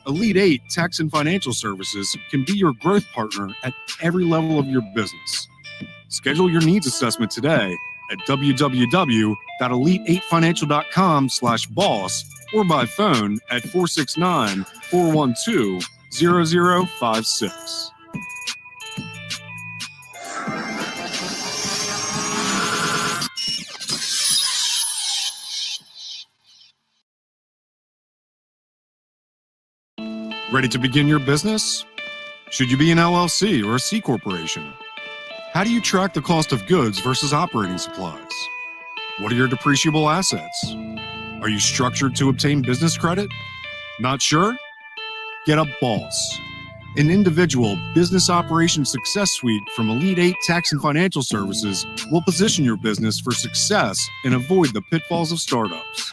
Elite 8 Tax and Financial Services can be your growth partner at every level of your business. Schedule your needs assessment today at www.elite8financial.com/boss or by phone at 469-412-0056. Ready to begin your business? Should you be an LLC or a C corporation? How do you track the cost of goods versus operating supplies? What are your depreciable assets? Are you structured to obtain business credit? Not sure? Get a BOSS, an individual business operations success suite from Elite 8 Tax and Financial Services will position your business for success and avoid the pitfalls of startups.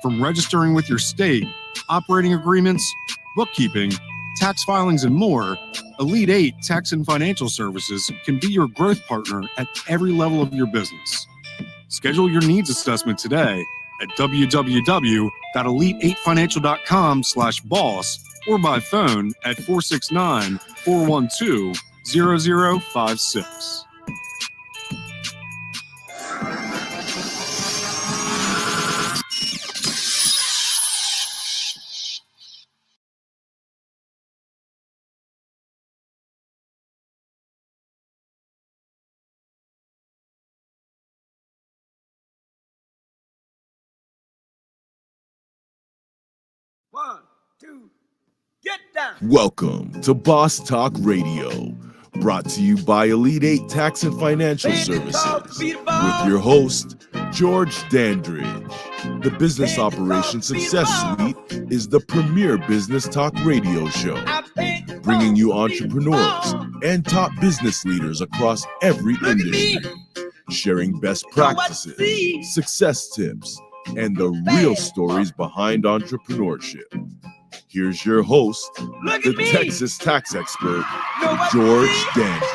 From registering with your state, operating agreements, bookkeeping, tax filings, and more, Elite 8 Tax and Financial Services can be your growth partner at every level of your business. Schedule your needs assessment today at www.elite8financial.com/boss or by phone at 469-412-0056. One, two, get down. Welcome to Boss Talk Radio, brought to you by Elite 8 Tax and Financial Services, with your host, George Dandridge. The Business Operations Success Suite is the premier business talk radio show, bringing you entrepreneurs and top business leaders across every industry, sharing best practices, success tips, and the real stories behind entrepreneurship. Here's your host, the Texas tax expert, George Dandridge.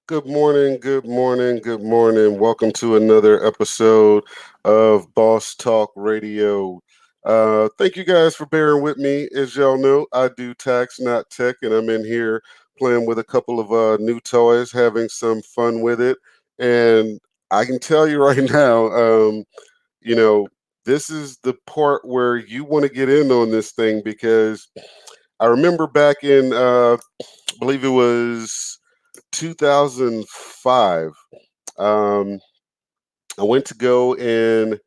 Good morning, good morning, good morning. Welcome to another episode of Boss Talk Radio. Thank you guys for bearing with me. As y'all know, I do tax, not tech, and I'm in here playing with a couple of new toys, having some fun with it. And I can tell you right now, this is the part where you want to get in on this thing, because I remember back in, I believe it was 2005, I went to go and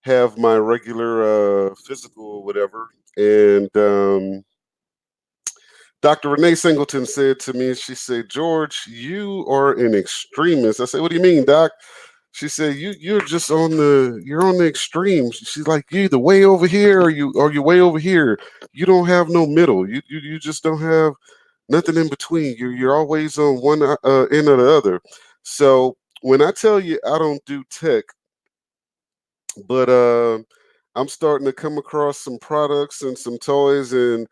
have my regular physical or whatever, and Dr. Renee Singleton said to me, she said, "George, you are an extremist." I said, "What do you mean, Doc?" She said, you're just you're on the extreme. She's like, "You either way over here or you're way over here. You don't have no middle. You just don't have nothing in between. You're always on one end or the other." So when I tell you I don't do tech, but I'm starting to come across some products and some toys, and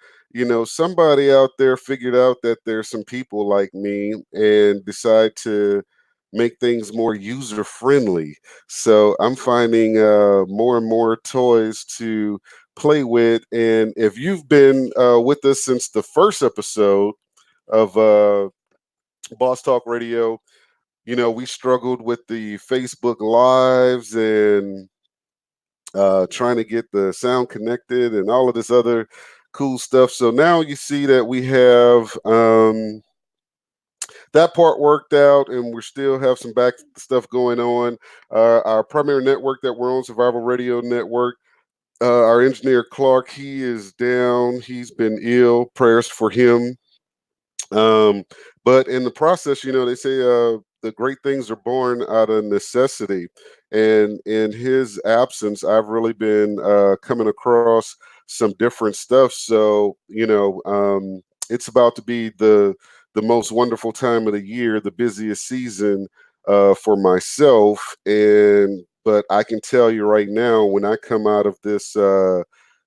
somebody out there figured out that there's some people like me and decide to make things more user friendly. So I'm finding more and more toys to play with. And if you've been with us since the first episode of Boss Talk Radio, we struggled with the Facebook Lives and trying to get the sound connected and all of this other cool stuff. So now you see that we have that part worked out, and we still have some back stuff going on. Our primary network that we're on, Survival Radio Network, our engineer Clark, he is down. He's been ill. Prayers for him. But in the process, they say the great things are born out of necessity. And in his absence, I've really been coming across some different stuff. So, it's about to be the most wonderful time of the year, the busiest season for myself. But I can tell you right now, when I come out of this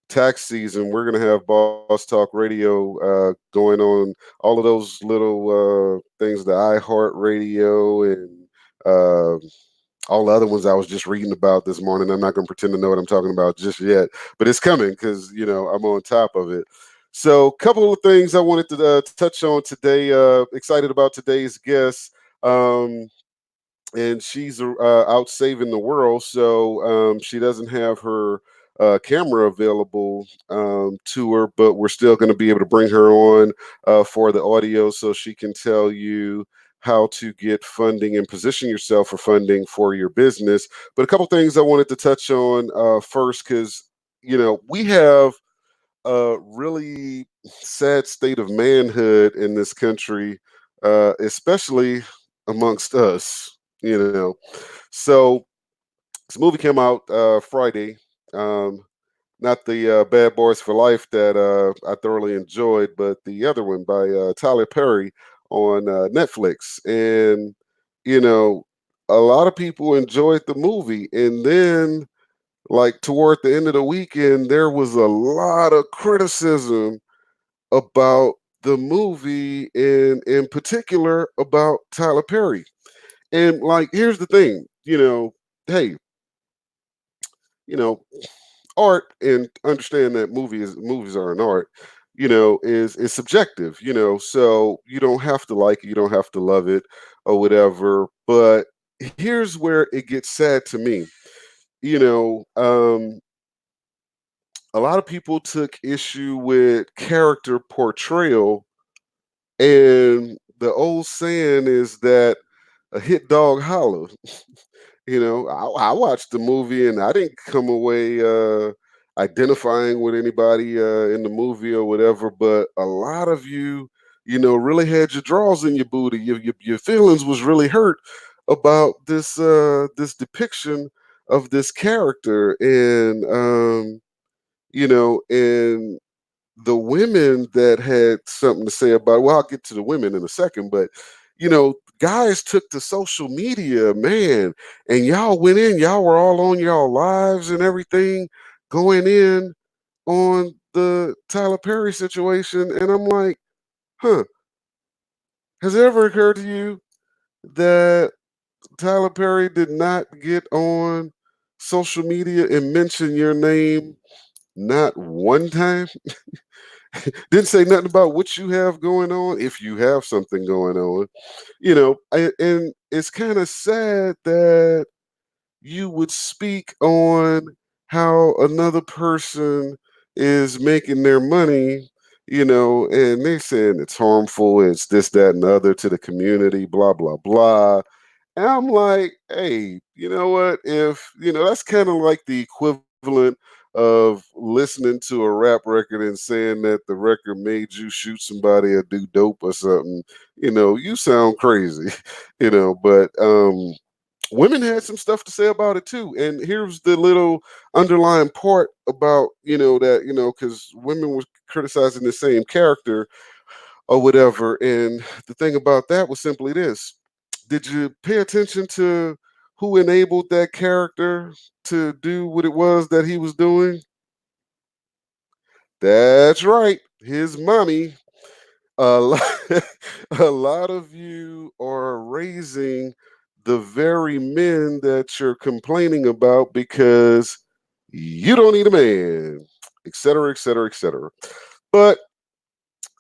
tax season, we're going to have Boss Talk Radio going on all of those little things, the iHeart Radio and uh, all the other ones I was just reading about this morning. I'm not going to pretend to know what I'm talking about just yet, but it's coming because, I'm on top of it. So, a couple of things I wanted to touch on today. Excited about today's guest. And she's out saving the world. So she doesn't have her camera available to her, but we're still going to be able to bring her on for the audio so she can tell you how to get funding and position yourself for funding for your business. But a couple things I wanted to touch on first, because we have a really sad state of manhood in this country, especially amongst us. So this movie came out Friday. Um, Not the Bad Boys for Life that I thoroughly enjoyed, but the other one by Tyler Perry on Netflix. And, you know, a lot of people enjoyed the movie. And then, like, toward the end of the weekend, there was a lot of criticism about the movie and in particular about Tyler Perry. And like, here's the thing, hey, you know, art, and understand that movies are an art, is subjective, so you don't have to like it, you don't have to love it or whatever. But here's where it gets sad to me. You know, a lot of people took issue with character portrayal, and the old saying is that a hit dog holler. I watched the movie and I didn't come away identifying with anybody in the movie or whatever, but a lot of you, really had your draws in your booty. Your feelings was really hurt about this depiction of this character, and and the women that had something to say about it, well, I'll get to the women in a second, but guys took to social media, man, and y'all went in, y'all were all on y'all lives and everything, going in on the Tyler Perry situation. And I'm like, huh, has it ever occurred to you that Tyler Perry did not get on social media and mention your name not one time? Didn't say nothing about what you have going on, if you have something going on, and it's kind of sad that you would speak on how another person is making their money, and they saying it's harmful, it's this, that, and the other to the community, blah, blah, blah. And I'm like, hey, you know what? If, that's kind of like the equivalent of listening to a rap record and saying that the record made you shoot somebody or do dope or something. You sound crazy, but women had some stuff to say about it too. And here's the little underlying part about, that, because women were criticizing the same character or whatever. And the thing about that was simply this: did you pay attention to who enabled that character to do what it was that he was doing? That's right, his mommy. A lot, a lot of you are raising the very men that you're complaining about because you don't need a man, et cetera, et cetera, et cetera. But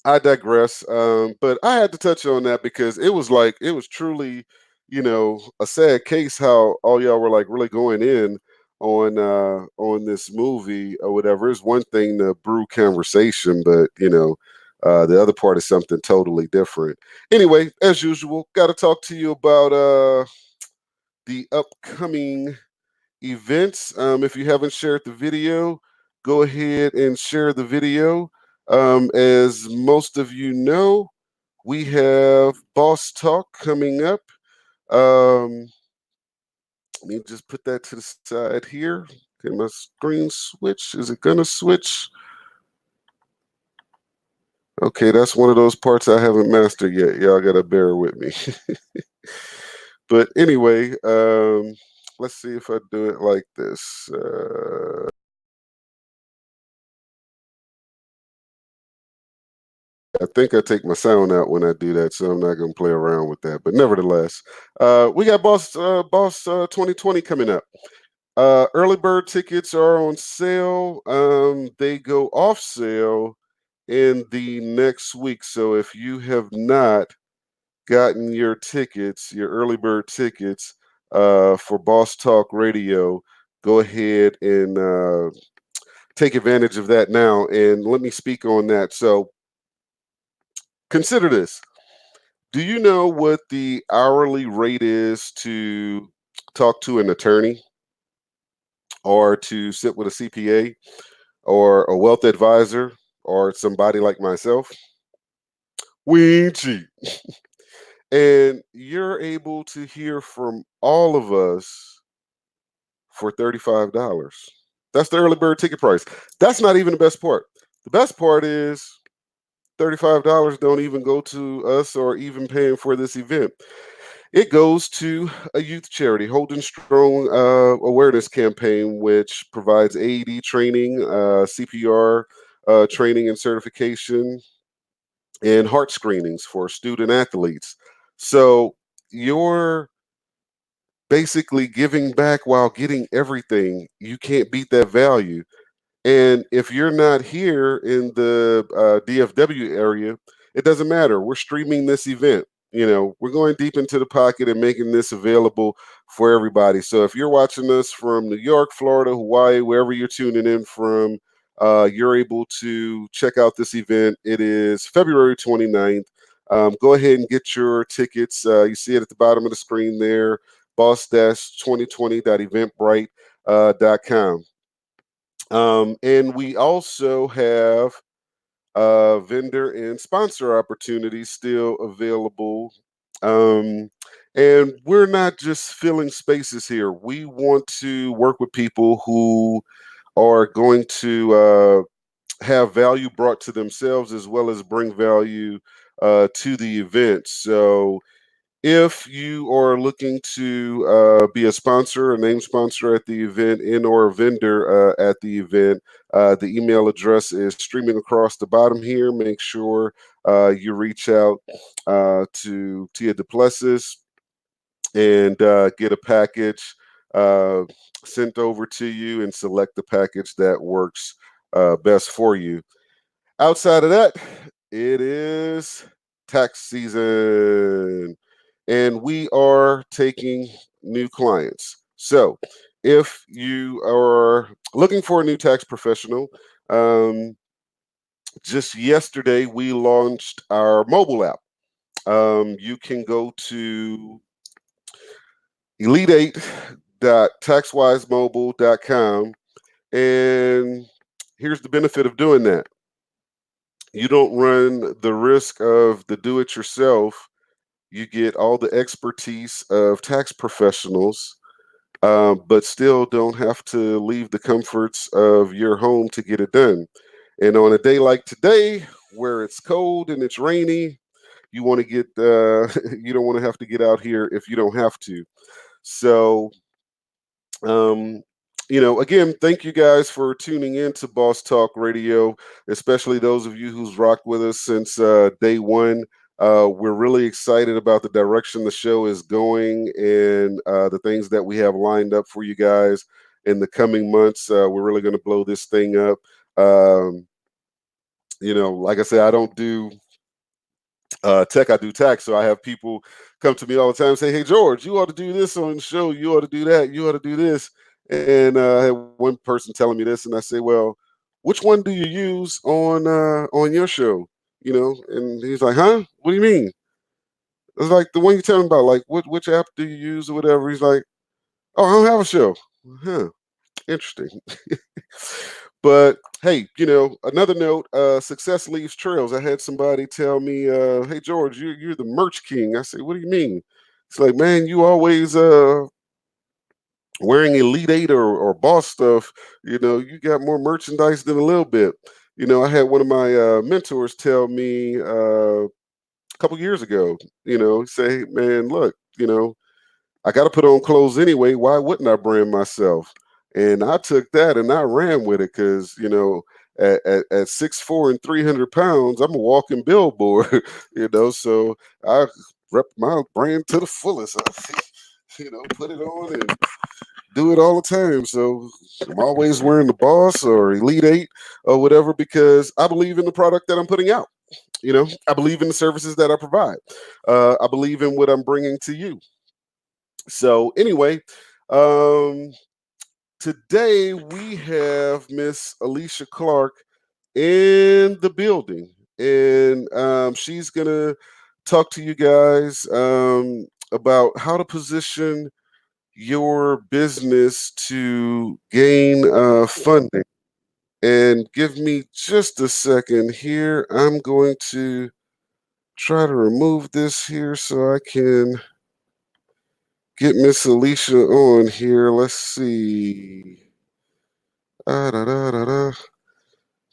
I digress. But I had to touch on that because it was truly, a sad case how all y'all were like really going in on this movie or whatever. It's one thing to brew conversation, but the other part is something totally different. Anyway, as usual, got to talk to you about the upcoming events. If you haven't shared the video, go ahead and share the video. As most of you know, we have Boss Talk coming up. Let me just put that to the side here. Can my screen switch? Is it gonna switch? Okay, that's one of those parts I haven't mastered yet. Y'all gotta bear with me. But anyway, let's see if I do it like this. I think I take my sound out when I do that, so I'm not going to play around with that. But nevertheless, we got Boss 2020 coming up. Early bird tickets are on sale. They go off sale in the next week. So if you have not gotten your tickets, your early bird tickets for Boss Talk Radio, go ahead and take advantage of that now. And let me speak on that. So consider this. Do you know what the hourly rate is to talk to an attorney or to sit with a CPA or a wealth advisor or somebody like myself? We ain't cheap. And you're able to hear from all of us for $35. That's the early bird ticket price. That's not even the best part. The best part is $35 don't even go to us or even paying for this event. It goes to a youth charity, Holding Strong Awareness Campaign, which provides AED training, CPR training and certification, and heart screenings for student athletes. So you're basically giving back while getting everything. You can't beat that value. And if you're not here in the DFW area, it doesn't matter. We're streaming this event. You know, we're going deep into the pocket and making this available for everybody. So if you're watching us from New York, Florida, Hawaii, wherever you're tuning in from, you're able to check out this event. It is February 29th. Go ahead and get your tickets. You see it at the bottom of the screen there, boss-2020.eventbrite.com. And we also have vendor and sponsor opportunities still available. And we're not just filling spaces here. We want to work with people who are going to have value brought to themselves as well as bring value to the event. So if you are looking to be a sponsor, a name sponsor at the event, and or a vendor at the event, the email address is streaming across the bottom here. Make sure you reach out to Tia Duplessis and get a package sent over to you and select the package that works best for you. Outside of that, it is tax season and we are taking new clients. So if you are looking for a new tax professional, just yesterday we launched our mobile app. You can go to elite8.taxwisemobile.com, and here's the benefit of doing that. You don't run the risk of the do-it-yourself. You get all the expertise of tax professionals, but still don't have to leave the comforts of your home to get it done. And on a day like today, where it's cold and it's rainy, you want to get, you don't want to have to get out here if you don't have to. So, you know, again, thank you guys for tuning in to Boss Talk Radio, especially those of you who's rocked with us since day one. We're really excited about the direction the show is going and the things that we have lined up for you guys in the coming months. We're really going to blow this thing up. You know, like I said, I don't do tech, I do tax. So I have people come to me all the time and say, hey, George, you ought to do this on the show. You ought to do that. You ought to do this. And I had one person telling me this, and I say, well, which one do you use on your show? You know, and he's like, huh? What do you mean? It's like the one you're telling about, like, which app do you use or whatever? He's like, oh, I don't have a show. Huh. Interesting. But hey, you know, another note, success leaves trails. I had somebody tell me, hey, George, you're the merch king. I said, what do you mean? It's like, man, you always wearing Elite 8 or Boss stuff. You know, you got more merchandise than a little bit. You know, I had one of my mentors tell me a couple years ago, you know, say, man, look, you know, I got to put on clothes anyway. Why wouldn't I brand myself? And I took that and I ran with it because, you know, at 6'4" and 300 pounds, I'm a walking billboard, So I rep my brand to the fullest. Put it on and do it all the time. So I'm always wearing the Boss or Elite 8 or whatever because I believe in the product that I'm putting out. I believe in the services that I provide. I believe in what I'm bringing to you. So anyway, um, today we have Miss Alicia Clark in the building, and she's gonna talk to you guys about how to position your business to gain funding. And give me just a second here. I'm going to try to remove this here so I can get Miss Alicia on here. Let's see. Da, da, da, da, da.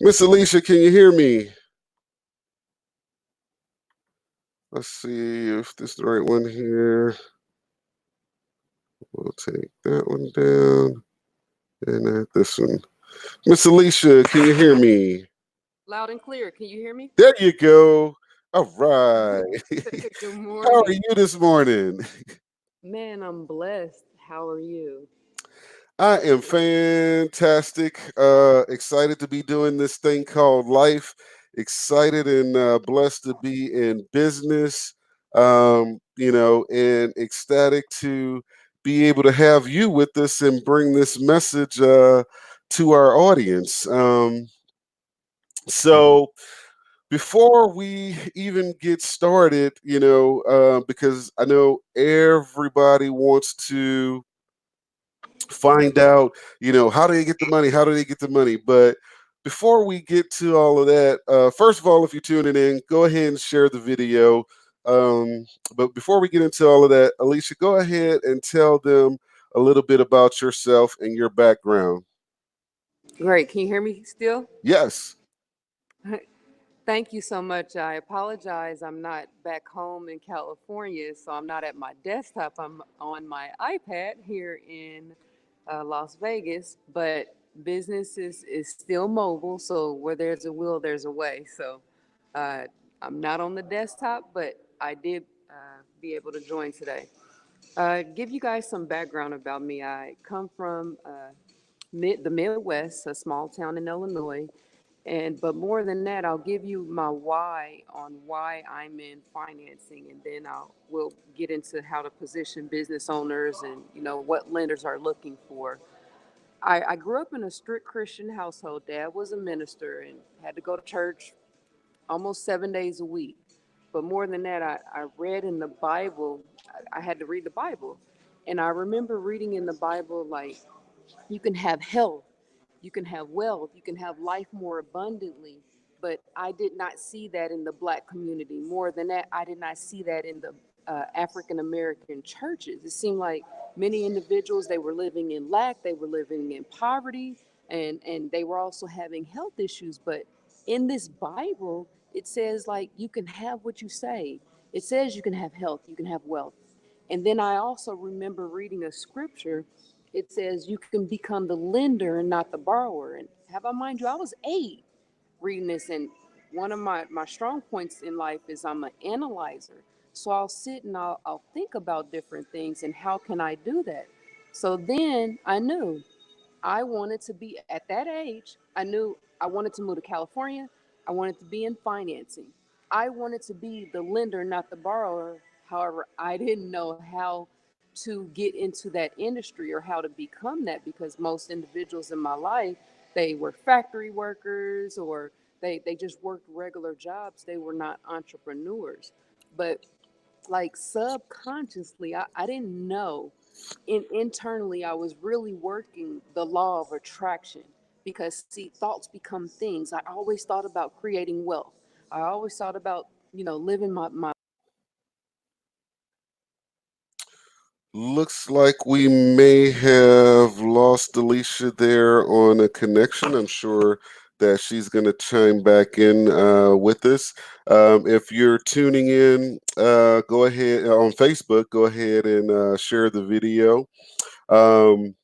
Miss Alicia, can you hear me? Let's see if this is the right one here. We'll take that one down and add this one. Miss Alicia, can you hear me? Loud and clear. Can you hear me? There you go. All right. Good How are morning. you this morning? Man, I'm blessed. How are you? I am fantastic. Excited to be doing this thing called life. Excited and blessed to be in business. And ecstatic to be able to have you with us and bring this message to our audience. So before we even get started, because I know everybody wants to find out, how do they get the money? How do they get the money? But before we get to all of that, first of all, if you're tuning in, go ahead and share the video. But before we get into all of that, Alicia, go ahead and tell them a little bit about yourself and your background. Great. Can you hear me still? Yes. Thank you so much. I apologize. I'm not back home in California, so I'm not at my desktop. I'm on my iPad here in Las Vegas, but business is still mobile. So where there's a will, there's a way. So uh, I'm not on the desktop, but I did be able to join today. Give you guys some background about me. I come from the Midwest, a small town in Illinois, but more than that, I'll give you my why on why I'm in financing, and then we'll get into how to position business owners and what lenders are looking for. I grew up in a strict Christian household. Dad was a minister and had to go to church almost 7 days a week. But more than that, I read in the Bible. I had to read the Bible. And I remember reading in the Bible, like, you can have health, you can have wealth, you can have life more abundantly. But I did not see that in the Black community. More than that, I did not see that in the African American churches. It seemed like many individuals, they were living in lack, they were living in poverty, and they were also having health issues. But in this Bible, it says, like, you can have what you say. It says you can have health, you can have wealth. And then I also remember reading a scripture. It says you can become the lender and not the borrower. And have I mind you, I was 8 reading this. And one of my strong points in life is I'm an analyzer. So I'll sit and I'll think about different things and how can I do that? So then I knew I wanted to be at that age. I knew I wanted to move to California. I wanted to be in financing. I wanted to be the lender, not the borrower. However, I didn't know how to get into that industry or how to become that, because most individuals in my life, they were factory workers or they just worked regular jobs. They were not entrepreneurs. But like subconsciously, I didn't know. Internally, I was really working the law of attraction, because see, thoughts become things. I always thought about creating wealth. I always thought about living my. Looks like we may have lost Alicia there on a connection. I'm sure that she's going to chime back in with us. If you're tuning in, go ahead on Facebook, go ahead and share the video. Um,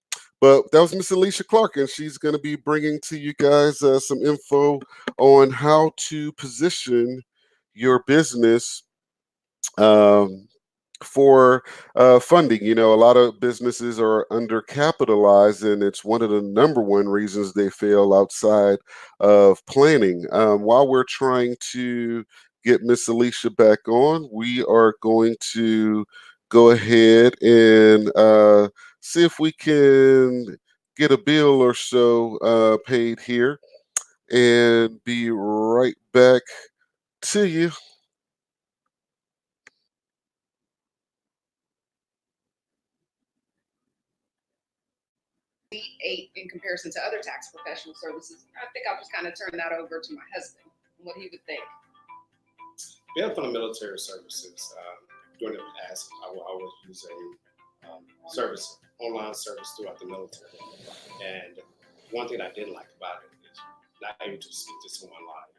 But that was Miss Alicia Clark, and she's going to be bringing to you guys some info on how to position your business um, for funding. You know, a lot of businesses are undercapitalized, and it's one of the number one reasons they fail outside of planning. While we're trying to get Miss Alicia back on, we are going to go ahead and see if we can get a bill or so paid here and be right back to you. Eight in comparison to other tax professional services. I think I'll just kind of turn that over to my husband, what he would think. Being from the military services, during the past, I will always use a service, online service throughout the military. And one thing I didn't like about it is not able to speak to someone live.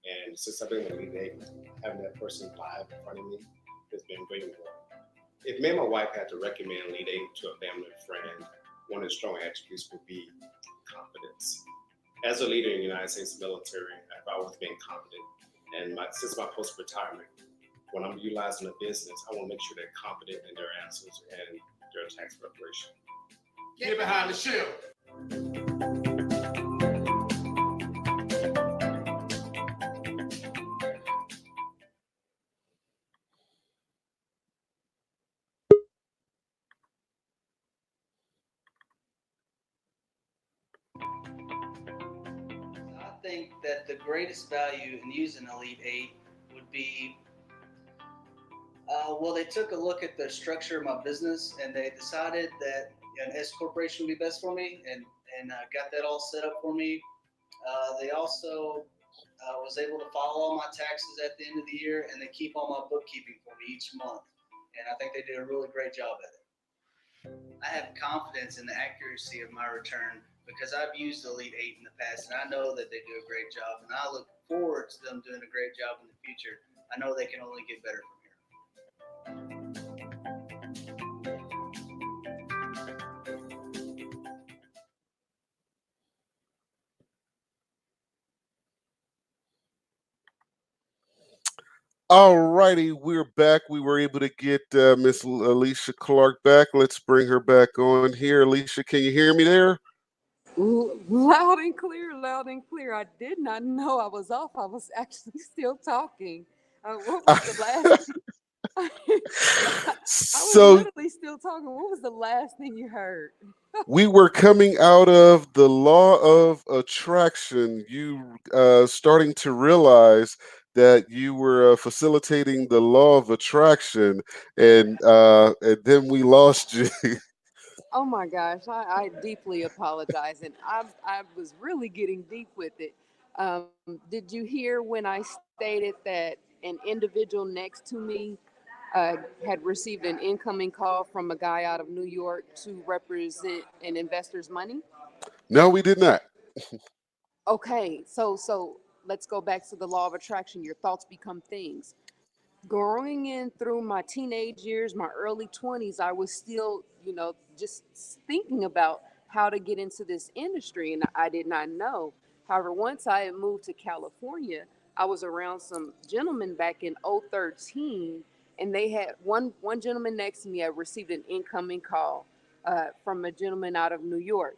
And since I've been with Elite Eight, having that person live in front of me has been great. If me and my wife had to recommend Elite Eight to a family or friend, one of the strong attributes would be confidence. As a leader in the United States military, I've always been confident. And since my post-retirement, when I'm utilizing a business, I want to make sure they're confident in their answers and their tax preparation. Get behind the shield. I think that the greatest value in using Elite Eight would be, well, they took a look at the structure of my business and they decided that an S corporation would be best for me, and got that all set up for me. They also was able to file all my taxes at the end of the year, and they keep all my bookkeeping for me each month. And I think they did a really great job at it. I have confidence in the accuracy of my return because I've used Elite Eight in the past, and I know that they do a great job, and I look forward to them doing a great job in the future. I know they can only get better from here. All righty, we're back. We were able to get Miss Alicia Clark back. Let's bring her back on here. Alicia, can you hear me there? Loud and clear, loud and clear. I did not know I was off. I was actually still talking. What was the last? I was So literally still talking. What was the last thing you heard? we were coming out of the law of attraction. You starting to realize that you were facilitating the law of attraction, and then we lost you. Oh my gosh, I deeply apologize, and I was really getting deep with it. Did you hear when I stated that an individual next to me had received an incoming call from a guy out of New York to represent an investor's money? No, we did not. Okay, so let's go back to the law of attraction. Your thoughts become things. Growing in through my teenage years, my early 20s, I was still, just thinking about how to get into this industry, and I did not know. However, once I had moved to California, I was around some gentlemen back in 013, and they had one gentleman next to me had received an incoming call from a gentleman out of New York,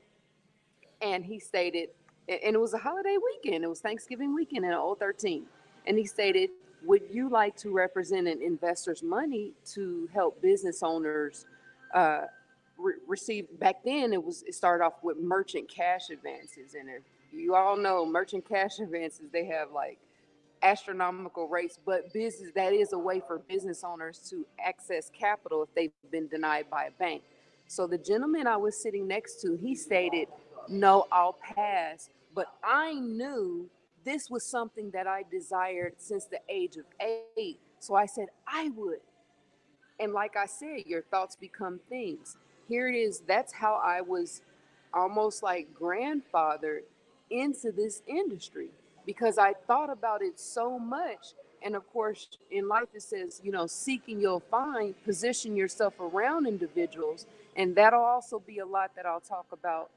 and he stated, and it was a holiday weekend. It was Thanksgiving weekend in 013. And he stated, would you like to represent an investor's money to help business owners receive? Back then, it started off with merchant cash advances. And if you all know merchant cash advances, they have like astronomical rates, but business, that is a way for business owners to access capital if they've been denied by a bank. So the gentleman I was sitting next to, he stated, no, I'll pass. But I knew this was something that I desired since the age of 8. So I said, I would. And like I said, your thoughts become things. Here it is. That's how I was almost like grandfathered into this industry because I thought about it so much. And of course, in life, it says, seek and you'll find, position yourself around individuals. And that'll also be a lot that I'll talk about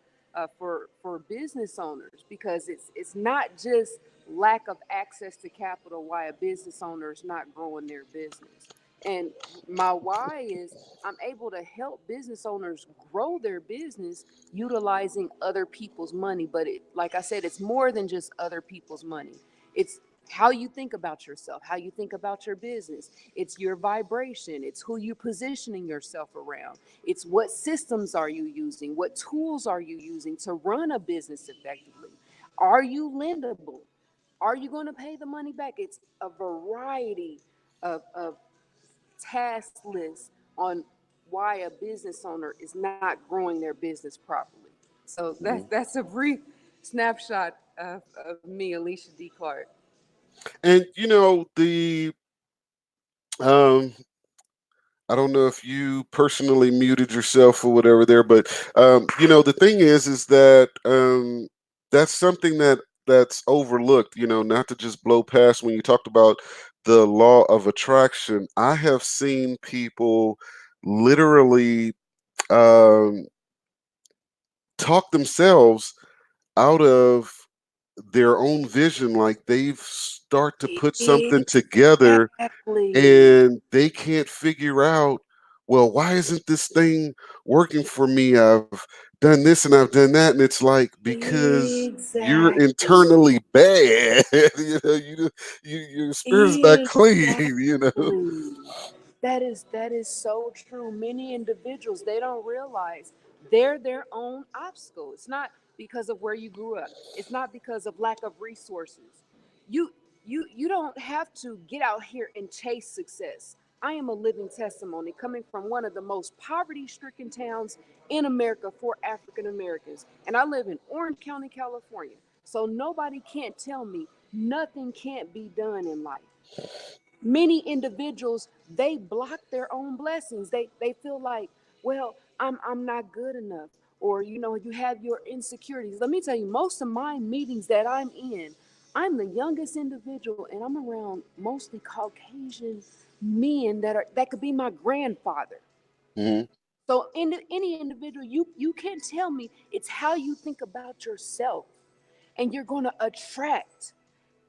for business owners, because it's not just lack of access to capital why a business owner is not growing their business. And my why is I'm able to help business owners grow their business utilizing other people's money. But like I said, it's more than just other people's money. It's how you think about yourself, how you think about your business. It's your vibration. It's who you're positioning yourself around. It's what systems are you using? What tools are you using to run a business effectively? Are you lendable? Are you going to pay the money back? It's a variety of task list on why a business owner is not growing their business properly. So that's a brief snapshot of me, Alicia D. Clark. And the um I don't know if you personally muted yourself or whatever there, but the thing is that that's something that's overlooked. Not to just blow past when you talked about the law of attraction. I have seen people literally um, talk themselves out of their own vision, like they've start to put something together Exactly. and they can't figure out, well, why isn't this thing working for me? I've done this and I've done that, and it's like, because you're Exactly. internally bad. Your spirit's not clean. Exactly. That is so true. Many individuals, they don't realize they're their own obstacle. It's not because of where you grew up. It's not because of lack of resources. You you don't have to get out here and chase success. I am a living testimony coming from one of the most poverty-stricken towns in America for African Americans. And I live in Orange County, California. So nobody can't tell me nothing can't be done in life. Many individuals, they block their own blessings. They feel like, well, I'm not good enough, or you have your insecurities. Let me tell you, most of my meetings that I'm in, I'm the youngest individual, and I'm around mostly Caucasian men that could be my grandfather. Mhm. So in any individual, you can't tell me. It's how you think about yourself, and you're going to attract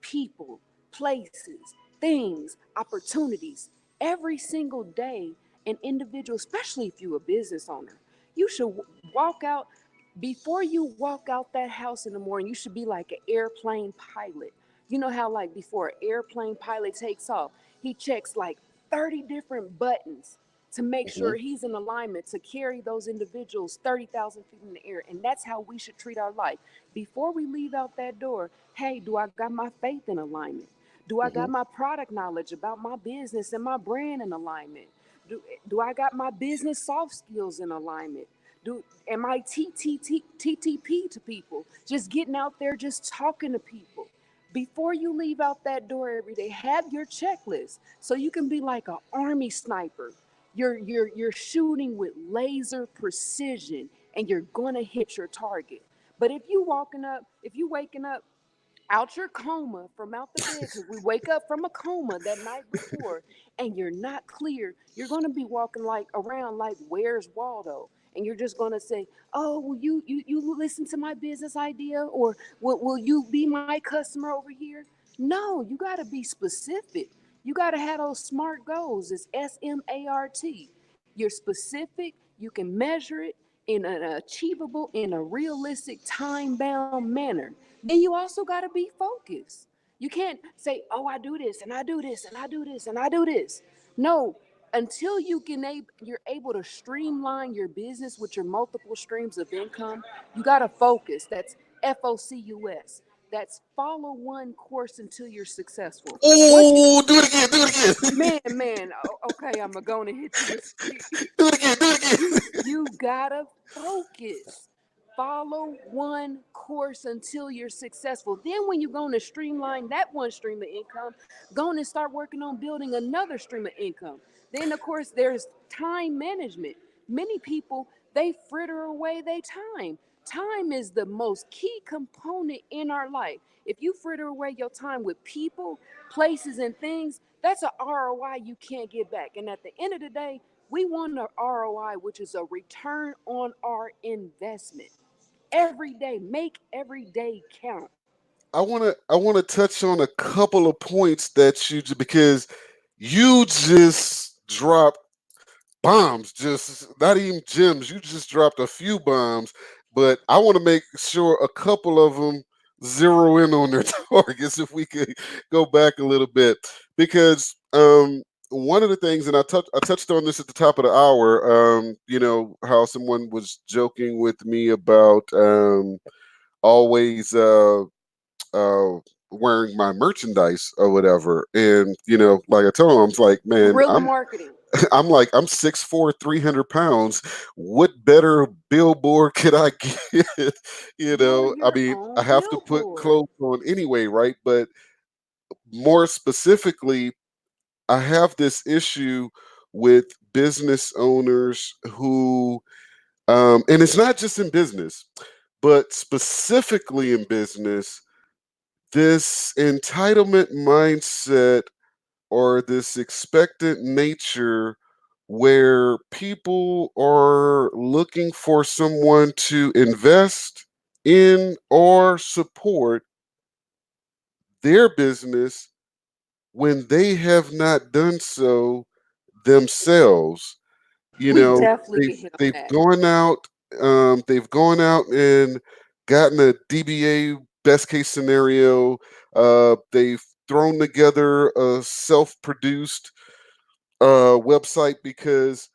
people, places, things, opportunities every single day. An individual, especially if you're a business owner, you should walk out. Before you walk out that house in the morning, you should be like an airplane pilot. You know how, like, before an airplane pilot takes off, he checks like 30 different buttons to make Mhm. sure he's in alignment to carry those individuals 30,000 feet in the air. And that's how we should treat our life. Before we leave out that door, hey, do I got my faith in alignment? Do I got Mhm. my product knowledge about my business and my brand in alignment? Do I got my business soft skills in alignment? Am I TTP to people? Just getting out there, just talking to people. Before you leave out that door every day, have your checklist so you can be like an army sniper. You're shooting with laser precision, and you're gonna hit your target. But if you waking up out your coma from out the bed, because we wake up from a coma that night before, and you're not clear, you're going to be walking like around like, where's Waldo? And you're just going to say, oh, will you listen to my business idea, or will you be my customer over here? No, you got to be specific. You got to have those SMART goals. It's SMART. You're specific, you can measure it in an achievable, in a realistic, time bound manner. Then you also got to be focused. You can't say, oh, I do this and I do this and I do this and I do this. No, until you're able to streamline your business with your multiple streams of income, you got to focus. That's FOCUS. That's follow one course until you're successful. Once you, Oh, do it again. Do it again. man, okay, I'm going to hit you with Do it again. Do it you again. you gotta focus. Follow one course until you're successful. Then when you're going to streamline that one stream of income, go on and start working on building another stream of income. Then of course there's time management. Many people, they fritter away their time. Time is the most key component in our life. If you fritter away your time with people, places, and things, that's an ROI you can't get back. And at the end of the day, We want an ROI, which is a return on our investment. Every day, make every day count. I wanna touch on a couple of points that because you just dropped bombs, just not even gems. You just dropped a few bombs, but I want to make sure a couple of them zero in on their targets if we could go back a little bit. Because one of the things, and I touched on this at the top of the hour, how someone was joking with me about always uh wearing my merchandise or whatever. And like I told him, I was like, man, Guerrilla marketing. I'm 6'4", 300 pounds. What better billboard could I get? You're I your mean, I own have to put billboard. clothes on anyway, right? But more specifically, I have this issue with business owners who, and it's not just in business, but specifically in business, this entitlement mindset or this expectant nature where people are looking for someone to invest in or support their business when they have not done so themselves. You We know, definitely hit on they've that. gone out, and gotten a DBA best case scenario. They've thrown together a self-produced website because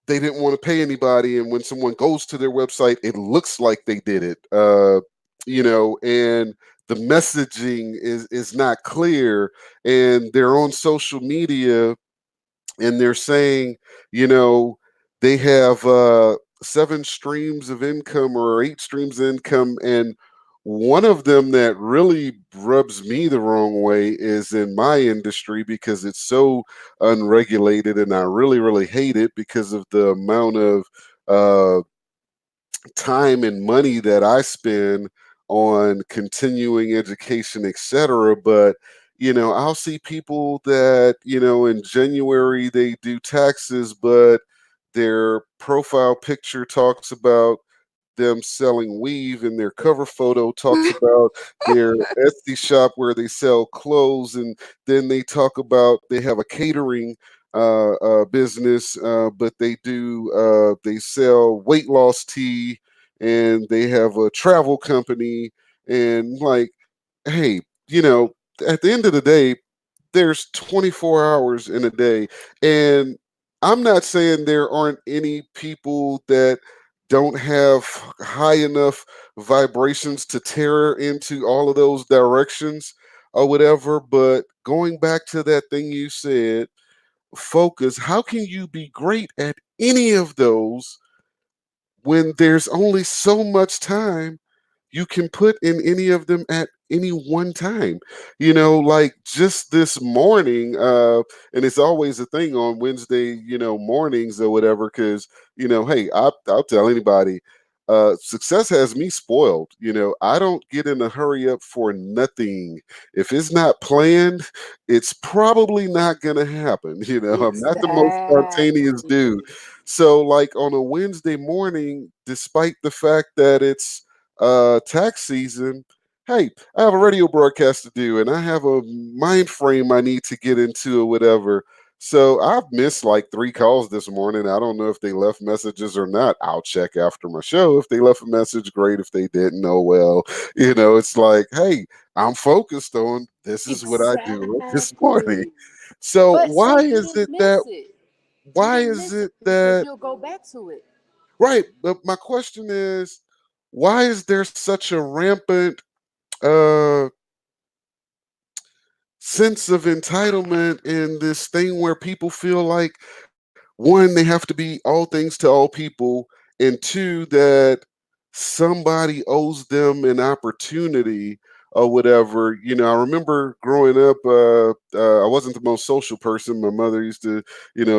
they didn't want to pay anybody, and when someone goes to their website, it looks like they did it. And the messaging is not clear, and they're on social media and they're saying, you know, they have 7 streams of income or 8 streams of income. And one of them that really rubs me the wrong way is in my industry because it's so unregulated. And I really, really hate it because of the amount of uh, time and money that I spend on continuing education, etc. But I'll see people that in January they do taxes, but their profile picture talks about them selling weave, and their cover photo talks about their Etsy shop where they sell clothes, and then they talk about they have a catering business, but they sell weight loss tea, and they have a travel company, and like, hey, at the end of the day, there's 24 hours in a day. And I'm not saying there aren't any people that don't have high enough vibrations to tear into all of those directions or whatever. But going back to that thing you said, focus, how can you be great at any of those when there's only so much time you can put in any of them at any one time? Like just this morning, and it's always a thing on Wednesday, mornings or whatever, because hey, I'll tell anybody, success has me spoiled. I don't get in a hurry up for nothing. If it's not planned, it's probably not gonna happen. I'm not the most spontaneous dude. Exactly. So like on a Wednesday morning, despite the fact that it's tax season, hey, I have a radio broadcast to do, and I have a mind frame I need to get into or whatever. So I've missed like 3 calls this morning. I don't know if they left messages or not. I'll check after my show. If they left a message, great. If they didn't, oh well. It's like, hey, I'm focused on this is what I do this morning. Exactly. So But say you didn't miss it. You why didn't is miss it it because that you'll go back to it. right? But my question is, why is there such a rampant uh sense of entitlement in this thing where people feel like, one, they have to be all things to all people, and two, that somebody owes them an opportunity or whatever. I remember growing up, I wasn't the most social person. My mother used to,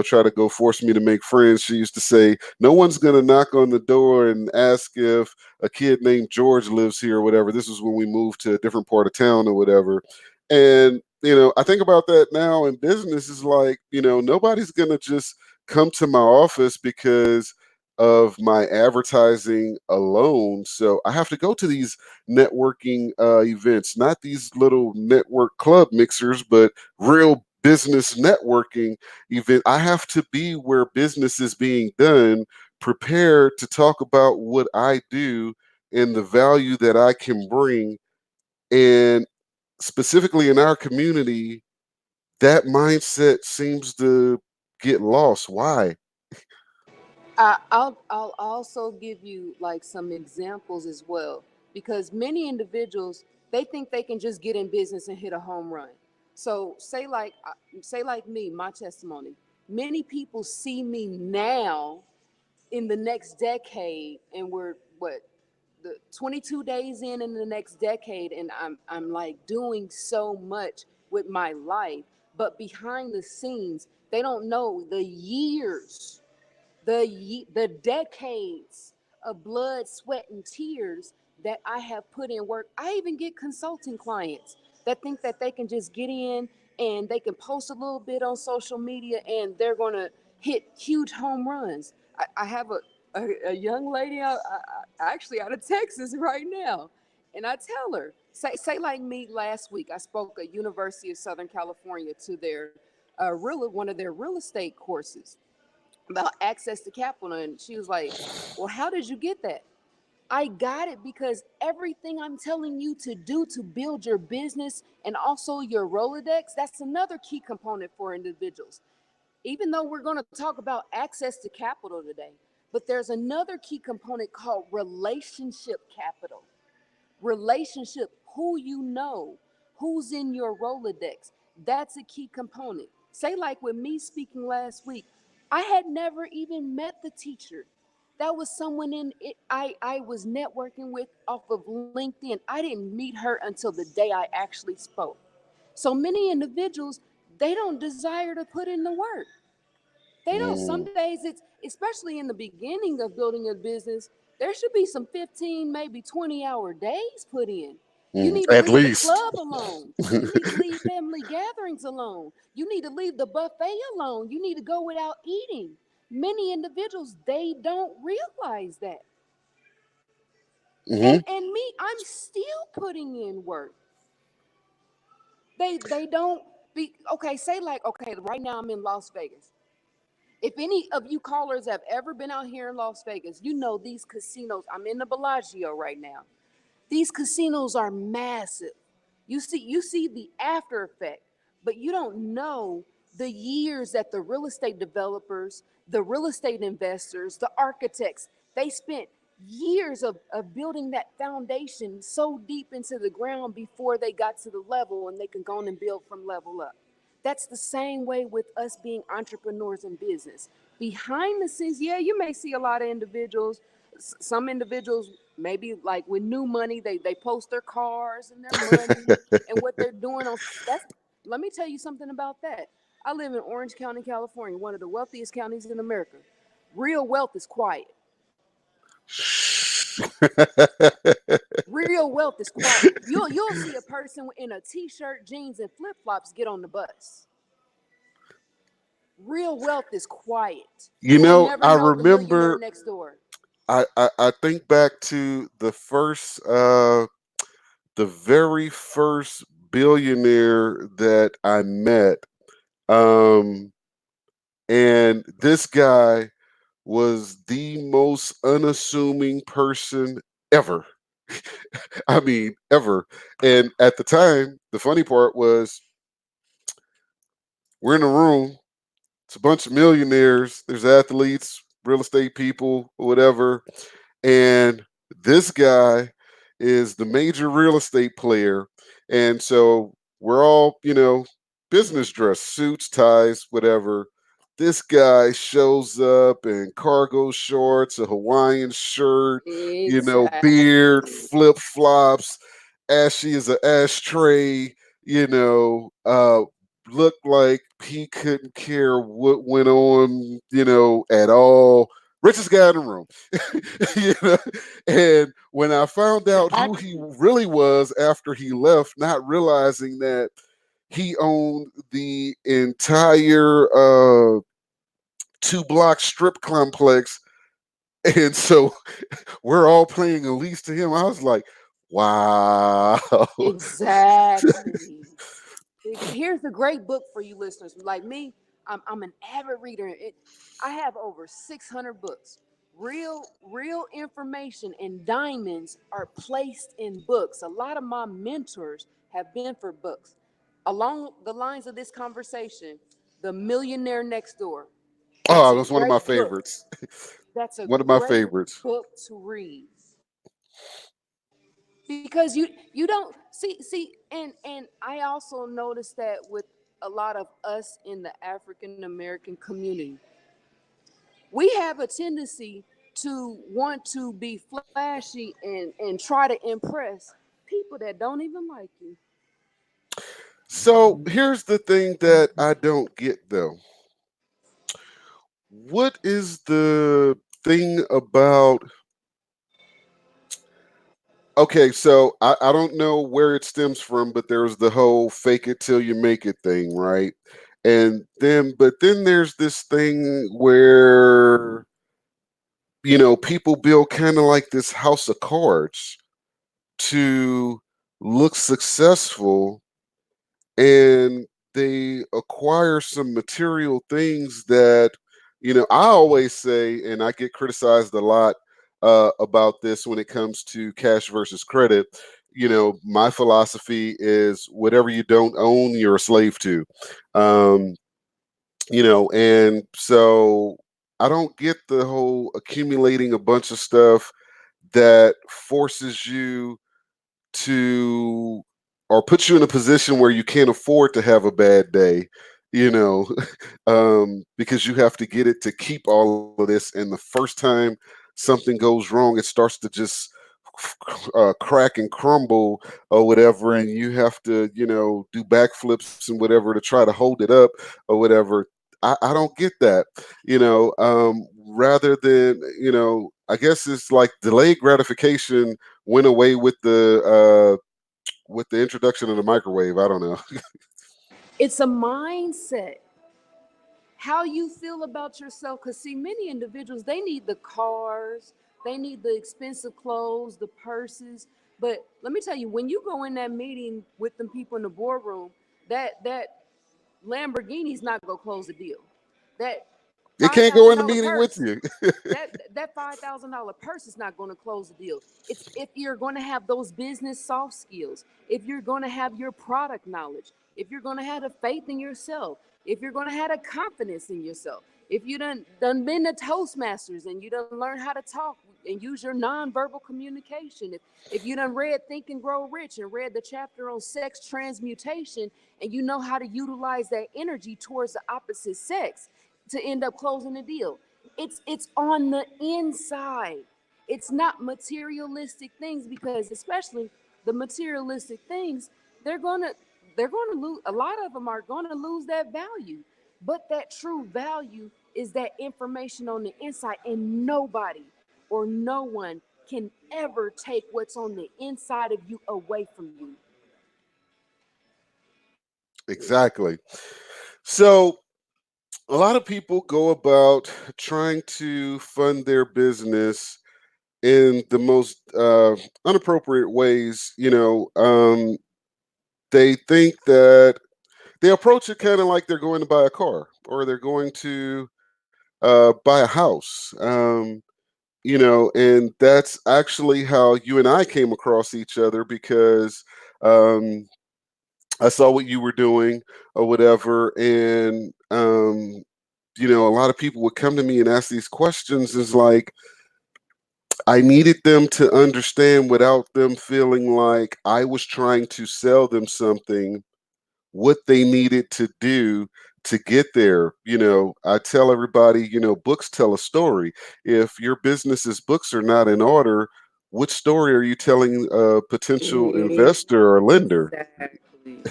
try to go force me to make friends. She used to say, no one's going to knock on the door and ask if a kid named George lives here or whatever. This was when we moved to a different part of town or whatever. And I think about that now in business, is like, nobody's going to just come to my office because of my advertising alone. So I have to go to these networking events, not these little network club mixers, but real business networking event. I have to be where business is being done, prepared to talk about what I do and the value that I can bring. And specifically in our community, that mindset seems to get lost. Why? I'll also give you like some examples as well, because many individuals, they think they can just get in business and hit a home run. So say like me, my testimony. Many people see me now in the next decade, and we're what, the 22 days in the next decade, and I'm like doing so much with my life, but behind the scenes, they don't know the years, the decades of blood, sweat, and tears that I have put in work. I even get consulting clients that think that they can just get in and they can post a little bit on social media and they're gonna hit huge home runs. I have a young lady actually out of Texas right now, and I tell her, say like me, last week I spoke at University of Southern California to their one of their real estate courses about access to capital. And she was like, well, how did you get that? I got it because everything I'm telling you to do to build your business and also your Rolodex, that's another key component for individuals. Even though we're going to talk about access to capital today, but there's another key component called relationship capital. Relationship, who you know, who's in your Rolodex. That's a key component. Say like with me speaking last week, I had never even met the teacher. That was someone in it I was networking with off of LinkedIn. I didn't meet her until the day I actually spoke. So many individuals, they don't desire to put in the work. They don't. Some Mm, days it's, especially in the beginning of building a business, there should be some 15, maybe 20-hour days put in. You need to at leave the least. club alone. You need to leave family gatherings alone. You need to leave the buffet alone. You need to go without eating. Many individuals, they don't realize that. Hmm. And me, I'm still putting in work. They don't be okay, say like, okay, right now I'm in Las Vegas. If any of you callers have ever been out here in Las Vegas, you know these casinos. I'm in the Bellagio right now. These casinos are massive. You see the after effect, but you don't know the years that the real estate developers, the real estate investors, the architects, they spent years of building that foundation so deep into the ground before they got to the level and they can go on and build from level up. That's the same way with us being entrepreneurs in business. Behind the scenes, yeah, you may see a lot of individuals. Some individuals, maybe like with new money, they post their cars and their money and what they're doing on that's. Let me tell you something about that. I live in Orange County, California, one of the wealthiest counties in America. Real wealth is quiet. Real wealth is quiet. You'll see a person in a t-shirt, jeans, and flip-flops get on the bus. Real wealth is quiet. You You will know, never I know the millionaire remember. next door. I think back to the very first billionaire that I met. Um, and this guy was the most unassuming person ever. I mean, ever. And at the time, the funny part was we're in a room, it's a bunch of millionaires, there's athletes, real estate people, whatever. And this guy is the major real estate player. And so we're all, business dress, suits, ties, whatever. This guy shows up in cargo shorts, a Hawaiian shirt, beard, Exactly. flip flops, ashy as an ashtray, looked like he couldn't care what went on, at all. Richest guy in the room. you know? And when I found out who he really was after he left, not realizing that he owned the entire 2-block strip complex. And so we're all playing a lease to him. I was like, wow. Exactly. Here's a great book for you listeners. Like me, I'm an avid reader. I have over 600 books. Real information and diamonds are placed in books. A lot of my mentors have been for books. Along the lines of this conversation, The Millionaire Next Door. That's Oh, a that's one of my great book. favorites. That's a One of my great favorites. book to read. Because you don't see and I also noticed that with a lot of us in the African American community, we have a tendency to want to be flashy and try to impress people that don't even like you. So here's the thing that I don't get though. What is the thing about, okay, so I don't know where it stems from, but there's the whole fake it till you make it thing, right? And then, but then there's this thing where, people build kind of like this house of cards to look successful, and they acquire some material things that, I always say, and I get criticized a lot about this when it comes to cash versus credit. My philosophy is whatever you don't own, you're a slave to. um, and so I don't get the whole accumulating a bunch of stuff that forces you to, or puts you in a position where you can't afford to have a bad day, you know, because you have to get it to keep all of this. And the first time something goes wrong, it starts to just crack and crumble or whatever. And you have to, do backflips and whatever to try to hold it up or whatever. I don't get that, rather than, I guess it's like delayed gratification went away with the introduction of the microwave. I don't know. It's a mindset. How you feel about yourself, because see, many individuals, they need the cars, they need the expensive clothes, the purses. But let me tell you, when you go in that meeting with them people in the boardroom, that Lamborghini's not gonna close the deal. That It five can't go in thousand the dollar meeting with purse, you. that $5,000 purse is not going to close the deal. It's if you're going to have those business soft skills, if you're going to have your product knowledge, if you're going to have the faith in yourself, if you're going to have a confidence in yourself, if you done been to Toastmasters and you done learn how to talk and use your nonverbal communication, if you done read Think and Grow Rich and read the chapter on sex transmutation and you know how to utilize that energy towards the opposite sex to end up closing the deal. It's on the inside. It's not materialistic things, because especially the materialistic things, they're gonna they're gonna lose. A lot of them are gonna lose that value. But that true value is that information on the inside, and nobody or no one can ever take what's on the inside of you away from you. Exactly. So a lot of people go about trying to fund their business in the most unappropriate ways. They think that they approach it kind of like they're going to buy a car or they're going to buy a house. And that's actually how you and I came across each other, because um, I saw what you were doing or whatever. And, a lot of people would come to me and ask these questions. Is like, I needed them to understand without them feeling like I was trying to sell them something, what they needed to do to get there. I tell everybody, books tell a story. If your business's books are not in order, what story are you telling a potential investor or lender? Exactly.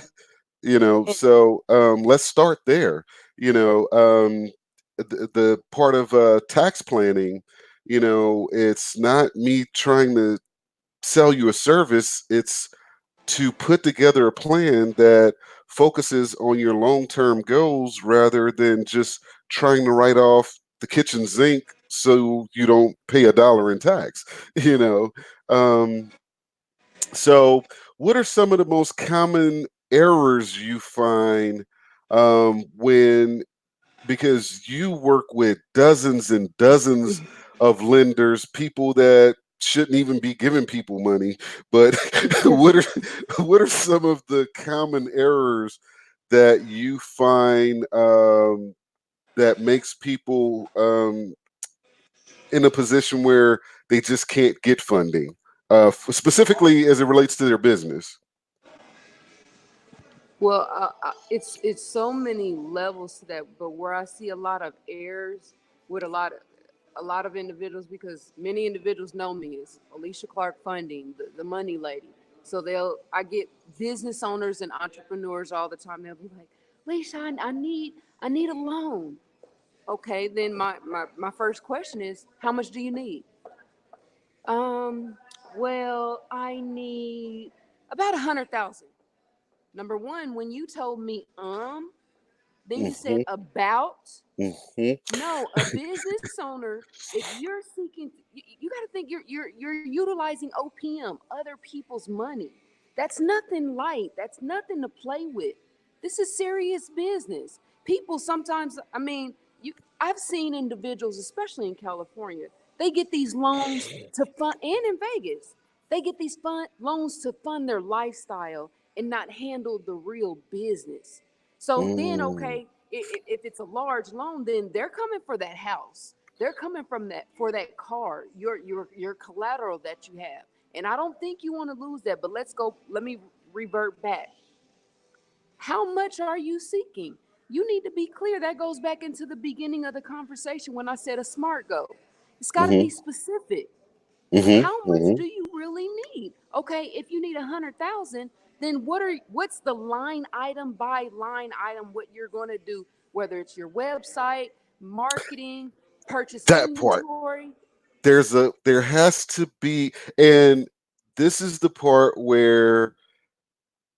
So let's start there. The part of tax planning, it's not me trying to sell you a service. It's to put together a plan that focuses on your long-term goals rather than just trying to write off the kitchen sink so you don't pay $1 in tax, you know. So what are some of the most common errors you find when, because you work with dozens and dozens of lenders, people that shouldn't even be giving people money, but what are some of the common errors that you find that makes people in a position where they just can't get funding, specifically as it relates to their business? Well, it's so many levels to that, but where I see a lot of errors with a lot of individuals, because many individuals know me as Alicia Clark Funding, the money lady. So I get business owners and entrepreneurs all the time. They'll be like, Alicia, I need a loan. Okay, then my first question is, how much do you need? Um, well, I need about 100,000. Number one, when you told me, then you said Hmm. about. Hmm. No, a business owner, if you're seeking, you got to think you're utilizing OPM, other people's money. That's nothing light. That's nothing to play with. This is serious business. People sometimes, I mean, I've seen individuals, especially in California, they get these loans to fund, and in Vegas, they get these loans to fund their lifestyle and not handle the real business. So then, Mm. okay, if it's a large loan, then they're coming for that house. They're coming from that for that car, your collateral that you have. And I don't think you want to lose that. But let's go. Let me revert back. How much are you seeking? You need to be clear. That goes back into the beginning of the conversation when I said a SMART goal. It's got to Hmm. be specific. Hmm. How much Hmm. do you really need? Okay, if you need 100,000, then what's the line item by line item what you're going to do, whether it's your website, marketing, purchase That part. inventory. There has to be, and this is the part where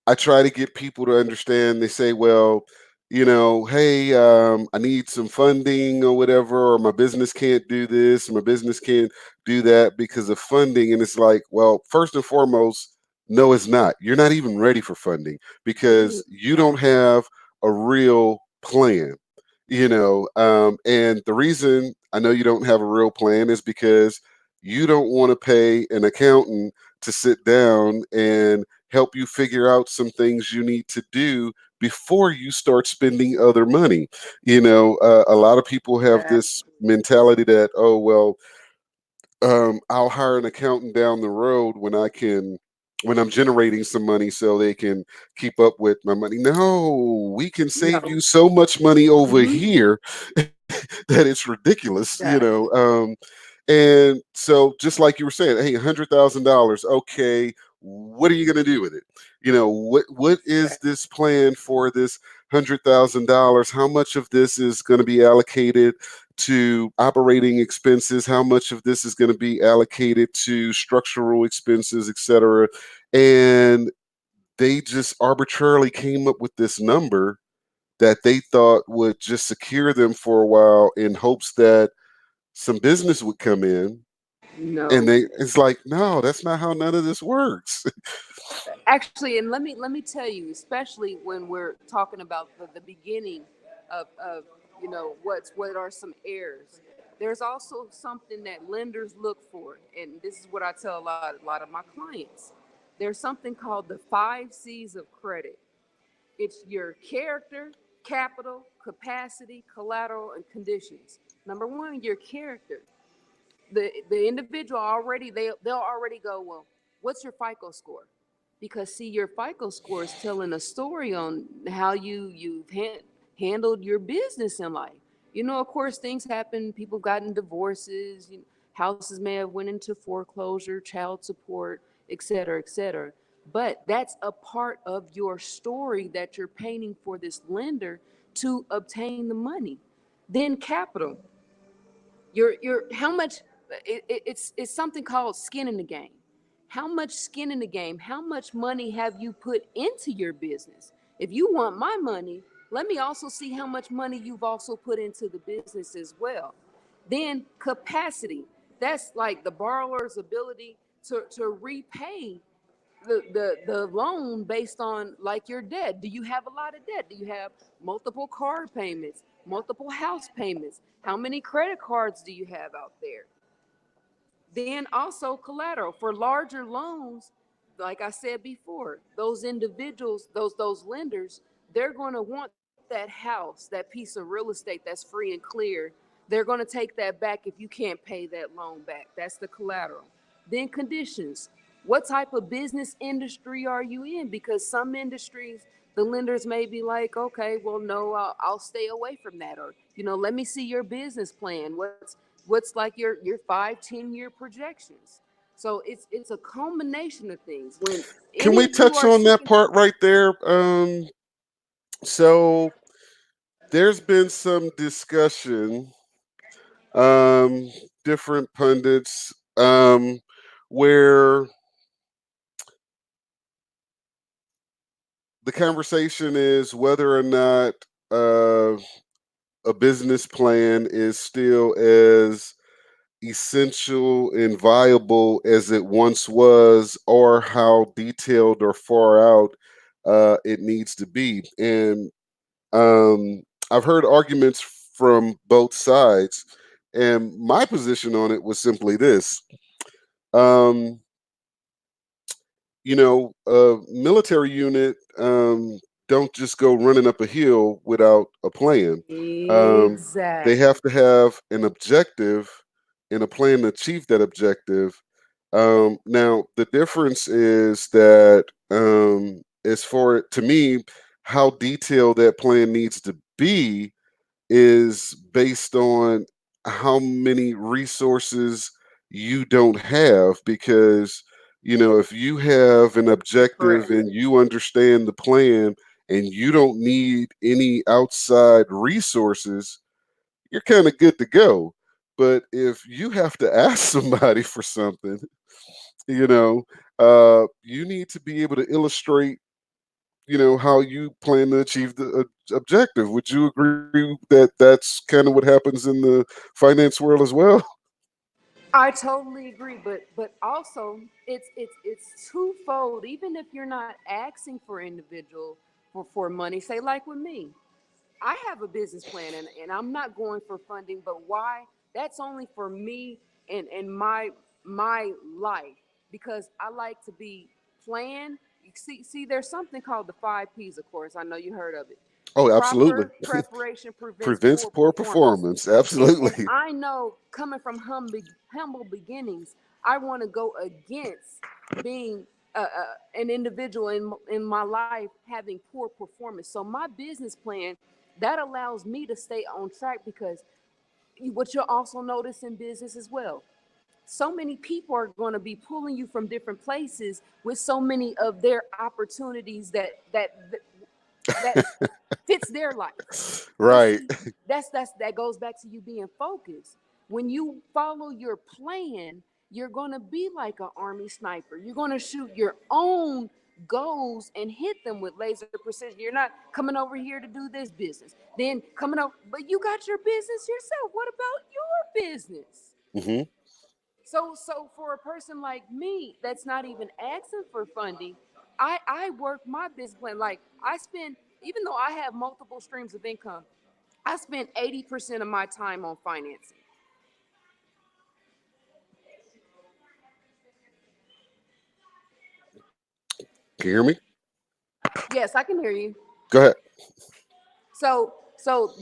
I try to get people to understand. They say, well, hey, I need some funding or whatever, or my business can't do this, my business can't do that because of funding. And it's like, well, first and foremost, no, it's not. You're not even ready for funding because you don't Exactly. have a real plan. And the reason I know you don't have a real plan is because you don't want to pay an accountant to sit down and help you figure out some things you need to do before you start spending other money. A lot of people have this Exactly. mentality that, oh, well, I'll hire an accountant down the road when I'm generating some money so they can keep up with my money. No, we can save No. you so much money over Hmm. here that it's ridiculous, Exactly. And so, just like you were saying, hey, $100,000. Okay, what are you going to do with it? What is Exactly. this plan for this $100,000? How much of this is going to be allocated to operating expenses? How much of this is going to be allocated to structural expenses, et cetera? And they just arbitrarily came up with this number that they thought would just secure them for a while in hopes that some business would come in. And No. it's like, no, that's not how none of this works. Actually, and let me tell you, especially when we're talking about the beginning of what are some errors. There's also something that lenders look for, and this is what I tell a lot of my clients. There's something called the 5 C's of credit. It's your character, capital, capacity, collateral, and conditions. Number one, your character. The individual already, they'll already go, well, what's your FICO score? Because see, your FICO score is telling a story on how you've handled your business in life. Of course, things happen. People gotten divorces. Houses may have went into foreclosure, child support, et cetera, et cetera. But that's a part of your story that you're painting for this lender to obtain the money. Then capital. Your how much, it's something called skin in the game. How much skin in the game? How much money have you put into your business? If you want my money, let me also see how much money you've also put into the business as well. Then capacity, that's like the borrower's ability to repay the loan based on like your debt. Do you have a lot of debt? Do you have multiple card payments, multiple house payments? How many credit cards do you have out there? Then also collateral for larger loans. Like I said before, those individuals, those lenders, they're going to want that house, that piece of real estate that's free and clear. They're going to take that back if you can't pay that loan back. That's the collateral. Then conditions. What type of business industry are you in? Because some industries, the lenders may be like, okay, well, no, I'll stay away from that. Or, let me see your business plan. What's like your 5-10 year projections? So it's a combination of things. When Can any we of you touch are on that seeking, part right there? So there's been some discussion, um, different pundits, where the conversation is whether or not uh, a business plan is still as essential and viable as it once was, or how detailed or far out it needs to be. And I've heard arguments from both sides, and my position on it was simply this. Um, a military unit don't just go running up a hill without a plan. They exactly. have to have an objective and a plan to achieve that objective. Now, the difference is that, as for to me, how detailed that plan needs to be is based on how many resources you don't have. Because if you have an objective Correct. and you understand the plan and you don't need any outside resources, you're kind of good to go. But if you have to ask somebody for something, you know you need to be able to illustrate how you plan to achieve the objective. Would you agree that that's kind of what happens in the finance world as well? I totally agree, but also it's twofold. Even if you're not asking for individual for money, say like with me, I have a business plan and I'm not going for funding, but why? That's only for me and my life, because I like to be planned. You see, there's something called the 5 P's, of course. I know you heard of it. Oh, absolutely. Proper preparation prevents Prevents poor poor performance. performance. And Absolutely. I know, coming from humble beginnings, I want to go against being an individual in my life having poor performance. So my business plan, that allows me to stay on track, because what you'll also notice in business as well, so many people are going to be pulling you from different places with so many of their opportunities that fits their life. But Right. see, that goes back to you being focused. When you follow your plan, you're gonna be like an army sniper. You're gonna shoot your own goals and hit them with laser precision. You're not coming over here to do this business, then coming over, but you got your business yourself. What about your business? Hmm. So for a person like me that's not even asking for funding, I work my business plan. Like I spend, even though I have multiple streams of income, I spend 80% of my time on financing. Can you hear me? Yes, I can hear you. Go ahead. So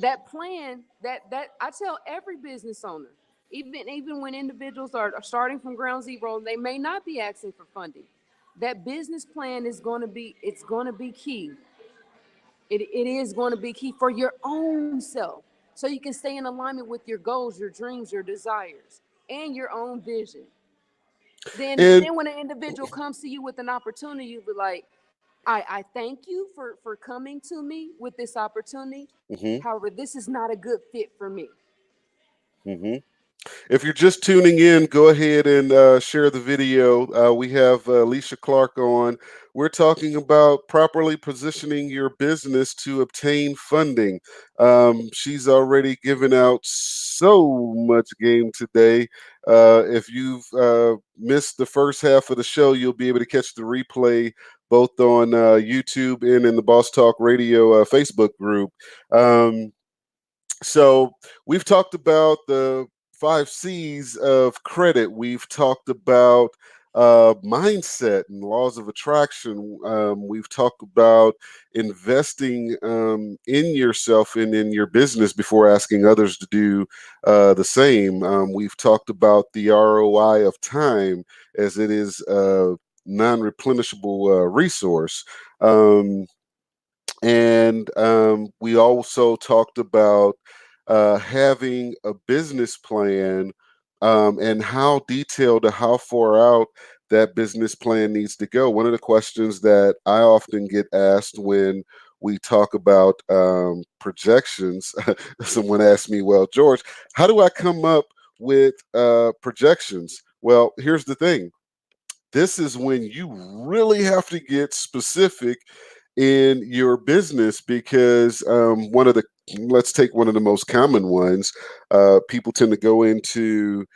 that plan, that I tell every business owner, even when individuals are starting from ground zero, they may not be asking for funding. That business plan is going to be, it's going to be key. It is going to be key for your own self, so you can stay in alignment with your goals, your dreams, your desires, and your own vision. And Then when an individual comes to you with an opportunity, you'll be like, I thank you for coming to me with this opportunity. hmm However, this is not a good fit for me. hmm If you're just tuning in, go ahead and share the video. We have Alicia Clark on. We're talking about properly positioning your business to obtain funding. She's already given out so much game today. If you've missed the first half of the show, you'll be able to catch the replay both on YouTube and in the Boss Talk Radio Facebook group. So we've talked about the 5 C's of credit. We've talked about mindset and laws of attraction. We've talked about investing in yourself and in your business before asking others to do the same. We've talked about the ROI of time, as it is a non-replenishable resource. And we also talked about having a business plan, and how detailed or how far out that business plan needs to go. One of the questions that I often get asked when we talk about projections, someone asked me, well, George, how do I come up with projections? Well, here's the thing. This is when you really have to get specific in your business, because let's take one of the most common ones. People tend to go into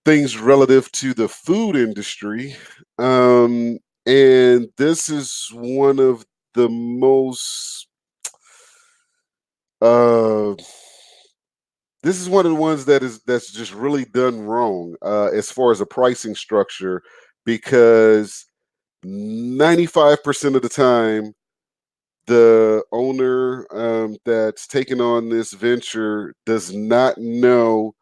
things relative to the food industry. And this is one of the most, this is one of the ones that's just really done wrong as far as a pricing structure, because 95% of the time, the owner that's taking on this venture does not know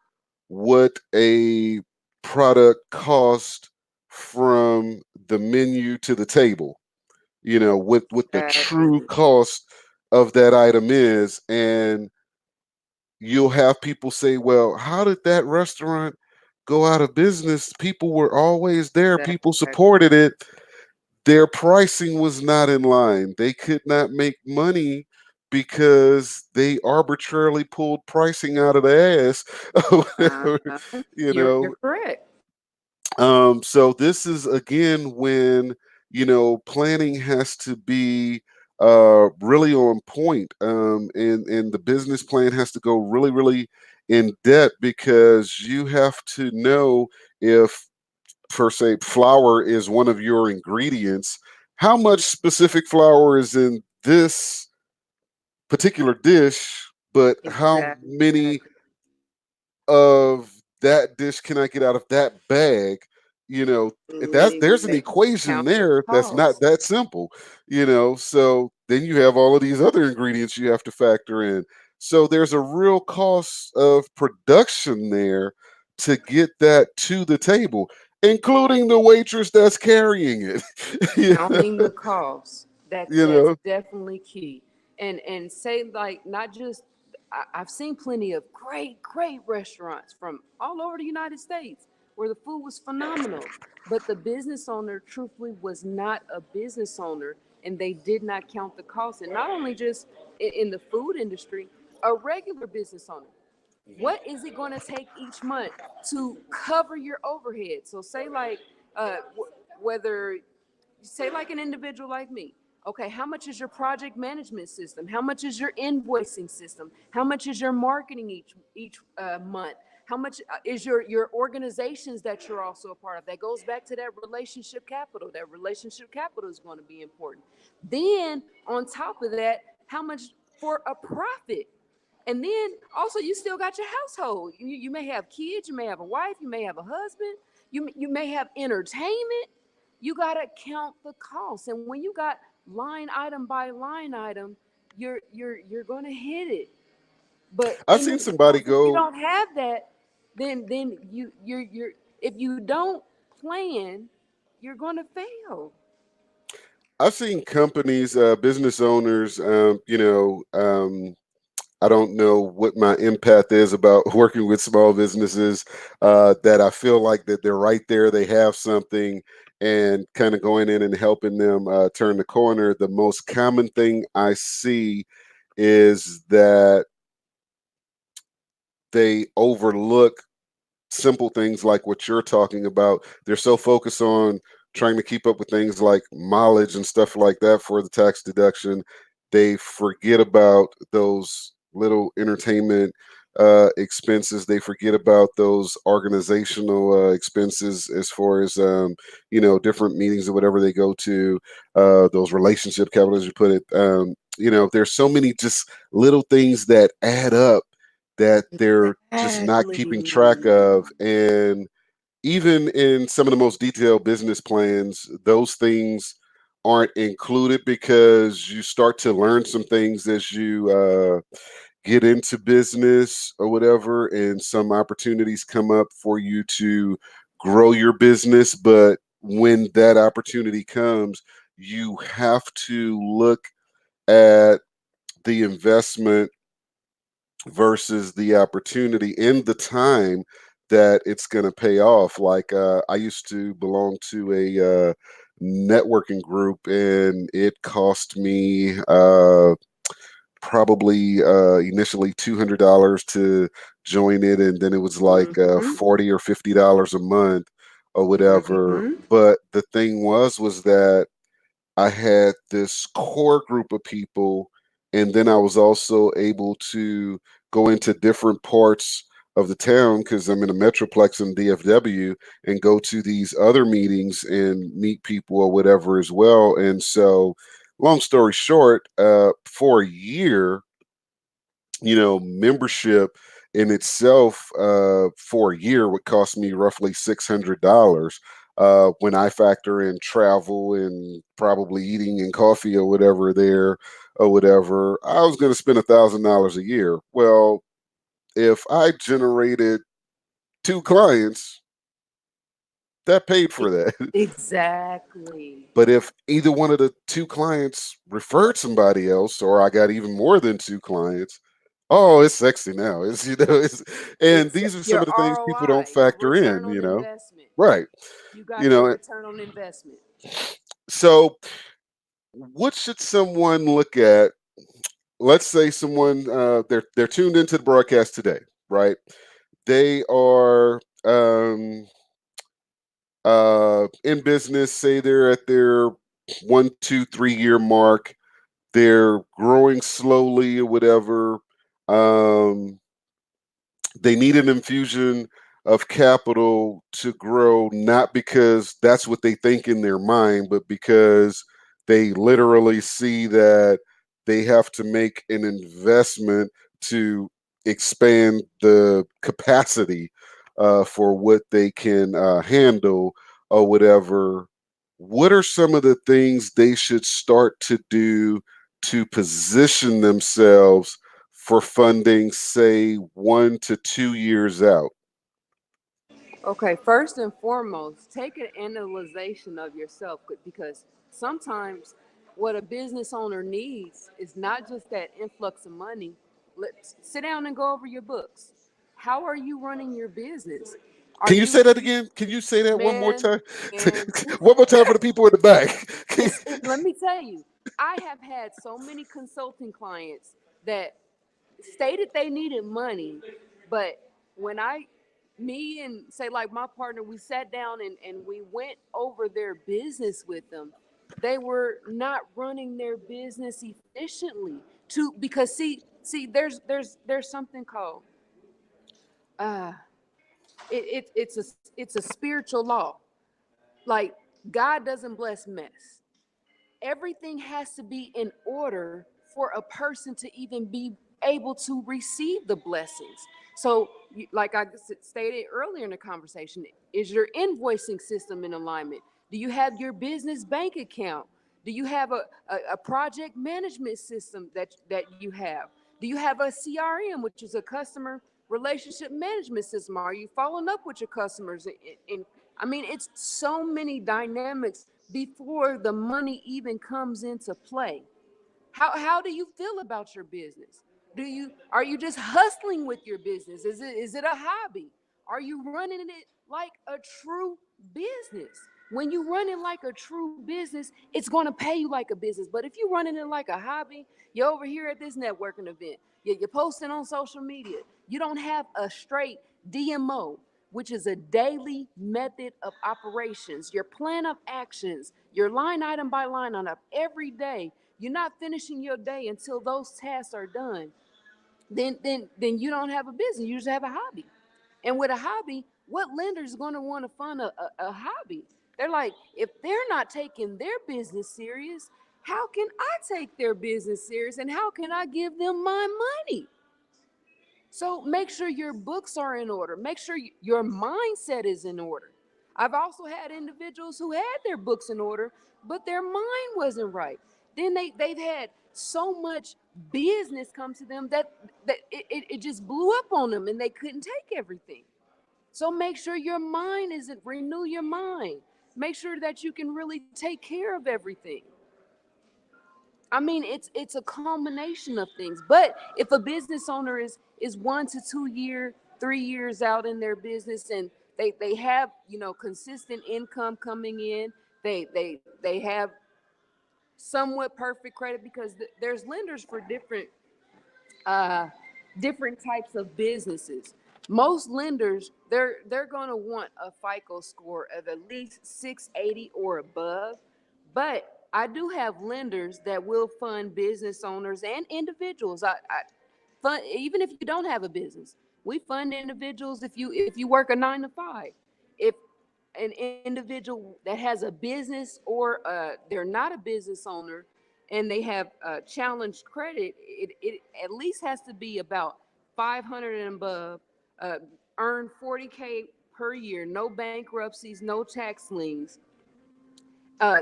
what a product cost from the menu to the table. What the true Exactly. cost of that item is. And you'll have people say, well, how did that restaurant go out of business? People were always there, people supported it. Their pricing was not in line. They could not make money because they arbitrarily pulled pricing out of the ass. Uh-huh. you You're know, correct. so this is again when planning has to be really on point, and the business plan has to go really, really in depth, because you have to know if, per se, flour is one of your ingredients, how much specific flour is in this particular dish, but how Exactly. many of that dish can I get out of that bag? There's an equation Count your there that's not costs. that simple. So then you have all of these other ingredients you have to factor in. So there's a real cost of production there to get that to the table, including the waitress that's carrying it. you Counting the costs. you That's know definitely key. And say, like, not just, I've seen plenty of great restaurants from all over the United States where the food was phenomenal, but the business owner truthfully was not a business owner, and they did not count the costs. And not only just in the food industry, a regular business owner. What is it going to take each month to cover your overhead? So say like whether say like an individual like me. Okay, how much is your project management system? How much is your invoicing system? How much is your marketing each month? How much is your organizations that you're also a part of? That goes back to that relationship capital. That relationship capital is going to be important. Then on top of that, how much for a profit? And then also, you still got your household. You may have kids, you may have a wife, you may have a husband, you may have entertainment. You got to count the costs. And when you got line item by line item, you're going to hit it. But I've seen somebody if you go. don't have that, then you're if you don't plan, you're going to fail. I've seen companies, business owners, I don't know what my empath is about working with small businesses, that I feel like that they're right there, they have something, and kind of going in and helping them turn the corner. The most common thing I see is that they overlook simple things like what you're talking about. They're so focused on trying to keep up with things like mileage and stuff like that for the tax deduction. They forget about those little entertainment expenses. They forget about those organizational expenses as far as different meetings or whatever they go to. Those relationship capital, as you put it. There's so many just little things that add up that they're just not keeping track of. And even in some of the most detailed business plans, those things aren't included because you start to learn some things as you get into business or whatever, and some opportunities come up for you to grow your business. But when that opportunity comes, you have to look at the investment versus the opportunity and the time that it's going to pay off. Like I used to belong to a networking group, and it cost me probably initially $200 to join it, and then it was like $40 or $50 a month or whatever. But the thing was that I had this core group of people, and then I was also able to go into different parts of the town because I'm in a metroplex in DFW, and go to these other meetings and meet people or whatever as well. And so, long story short, for a year, membership in itself for a year would cost me roughly $600. When I factor in travel and probably eating and coffee or whatever there or whatever, I was going to spend $1,000 a year. Well, if I generated 2 clients, that paid for that. Exactly. But if either one of the 2 clients referred somebody else, or I got even more than 2 clients, oh, it's sexy now. And these are some Your of the things people don't ROI, your factor return in, on investment. Right. You got You your know, return on investment. so what should someone look at? Let's say someone they're tuned into the broadcast today, right? They are in business, say they're at their 1, 2, 3 year mark. They're growing slowly or whatever. Um, they need an infusion of capital to grow, not because that's what they think in their mind, but because they literally see that they have to make an investment to expand the capacity for what they can handle or whatever. What are some of the things they should start to do to position themselves for funding, say 1 to 2 years out? Okay, first and foremost, take an analyzation of yourself, because sometimes what a business owner needs is not just that influx of money. Let's sit down and go over your books. How are you running your business? Are Can you say you, that again? Can you say that one more man, time? and One more time for the people in the back. let me tell you, I have had so many consulting clients that stated they needed money, but when me and say like my partner, we sat down and we went over their business with them. They were not running their business efficiently. Because there's something called uh it's a spiritual law. Like, God doesn't bless mess. Everything has to be in order for a person to even be able to receive the blessings. So, like I stated earlier in the conversation, is your invoicing system in alignment? Do you have your business bank account? Do you have a project management system that you have? Do you have a CRM, which is a customer relationship management system? Are you following up with your customers? I mean, it's so many dynamics before the money even comes into play. How do you feel about your business? Are you just hustling with your business? Is it a hobby? Are you running it like a true business? When you run it like a true business, it's going to pay you like a business. But if you're running it like a hobby, you're over here at this networking event, you're posting on social media, you don't have a straight DMO. which is a daily method of operations, your plan of actions, your line item by line item every day. You're not finishing your day until those tasks are done. Then you don't have a business. You just have a hobby. And with a hobby, what lender is going to want to fund a hobby? They're like, if they're not taking their business serious, how can I take their business serious? And how can I give them my money? So make sure your books are in order. Make sure your mindset is in order. I've also had individuals who had their books in order, but their mind wasn't right. Then they've had so much business come to them that it just blew up on them and they couldn't take everything. So make sure your mind isn't, renew your mind. Make sure that you can really take care of everything. I mean, it's a combination of things. But if a business owner is 1 to 2 year, 3 years out in their business, and they have, you know, consistent income coming in, they have somewhat perfect credit, because there's lenders for uh, different types of businesses. Most lenders, they're going to want a FICO score of at least 680 or above. But I do have lenders that will fund business owners and individuals. I fund, even if you don't have a business. We fund individuals if you work a 9 to 5. If an individual that has a business, or they're not a business owner and they have challenged credit, it at least has to be about 500 and above, uh, earn 40K per year, no bankruptcies, no tax liens. Uh,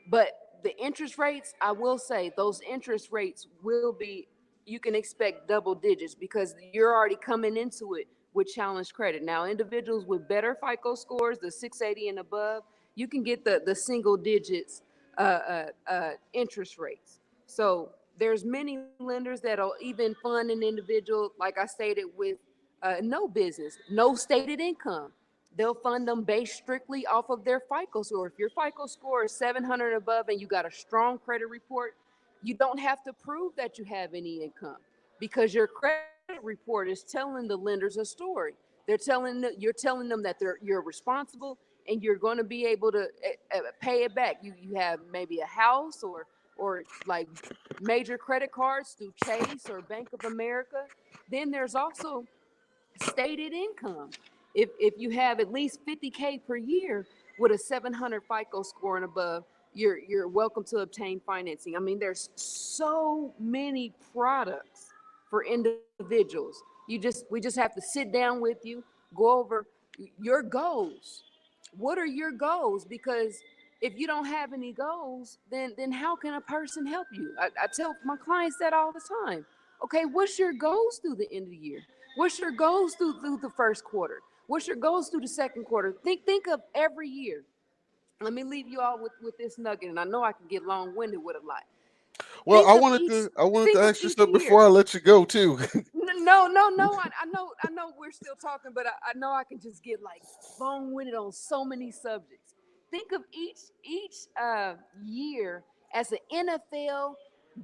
but the interest rates, I will say, those interest rates will be, you can expect double digits, because you're already coming into it with challenged credit. Now, individuals with better FICO scores, the 680 and above, you can get the single digits interest rates. So there's many lenders that'll even fund an individual, like I stated, with no business, no stated income. They'll fund them based strictly off of their FICO score. If your FICO score is 700 above and you got a strong credit report, you don't have to prove that you have any income, because your credit report is telling the lenders a story. You're telling them that you're responsible and you're going to be able to pay it back. You have maybe a house, or like major credit cards through Chase or Bank of America. Then there's also stated income. If you have at least 50K per year with a 700 FICO score and above, you're welcome to obtain financing. I mean, there's so many products for individuals. We just have to sit down with you, go over your goals. What are your goals? Because if you don't have any goals, then how can a person help you? I tell my clients that all the time. Okay, what's your goals through the end of the year? What's your goals through the first quarter? What's your goals through the second quarter? Think of every year. Let me leave you all with this nugget, and I know I can get long-winded with a lot. Well, Think I of wanted each to I wanted to think of ask you each something year. before I let you go too. No. I know we're still talking, but I know I can just get like long-winded on so many subjects. Think of each year as an NFL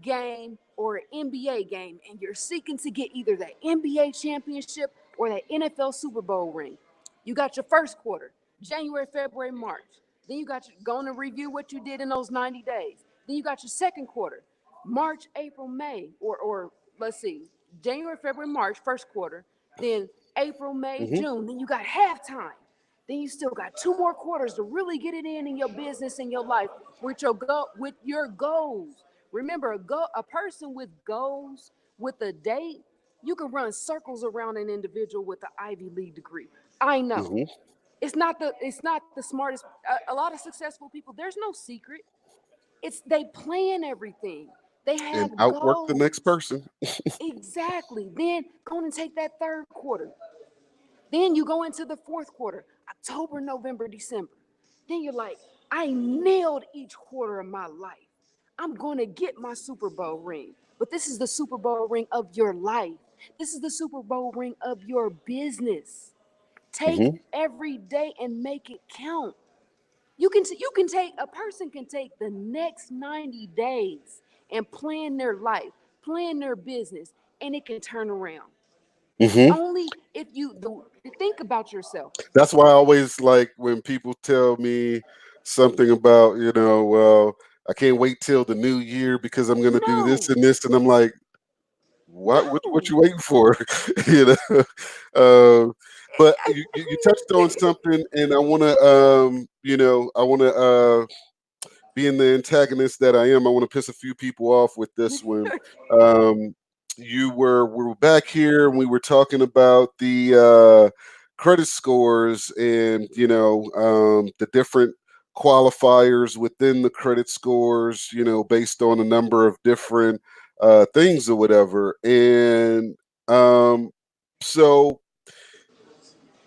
game or an NBA game, and you're seeking to get either that NBA championship or that NFL Super Bowl ring. You got your first quarter, January, February, March. Then you got going to review what you did in those 90 days. Then you got your second quarter, March, April, May, or let's see, January, February, March, first quarter. Then April, May, Hmm. June. Then you got halftime. Then you still got 2 more quarters to really get it in your business and your life with your goals. Remember, a person with goals, with a date, you can run circles around an individual with an Ivy League degree. I know. Hmm. It's not the smartest. A lot of successful people, there's no secret. It's they plan everything. They And have outwork the next goals. person. Exactly. Then go on and take that third quarter. Then you go into the fourth quarter, October, November, December. Then you're like, I nailed each quarter of my life. I'm going to get my Super Bowl ring. But this is the Super Bowl ring of your life. This is the Super Bowl ring of your business. Take Hmm. every day and make it count. You can take a person can take the next 90 days and plan their life, plan their business, and it can turn around. Hmm. Only if you think about yourself. That's why I always like when people tell me something about, well, I can't wait till the new year because I'm going to do this No, and this. And I'm like, what no. you waiting for? you know. Uh, but you touched on something, and I want to being the antagonist that I am, I want to piss a few people off with this one. Um, we were back here and we were talking about the credit scores and the different qualifiers within the credit scores, based on a number of different things or whatever. And um, so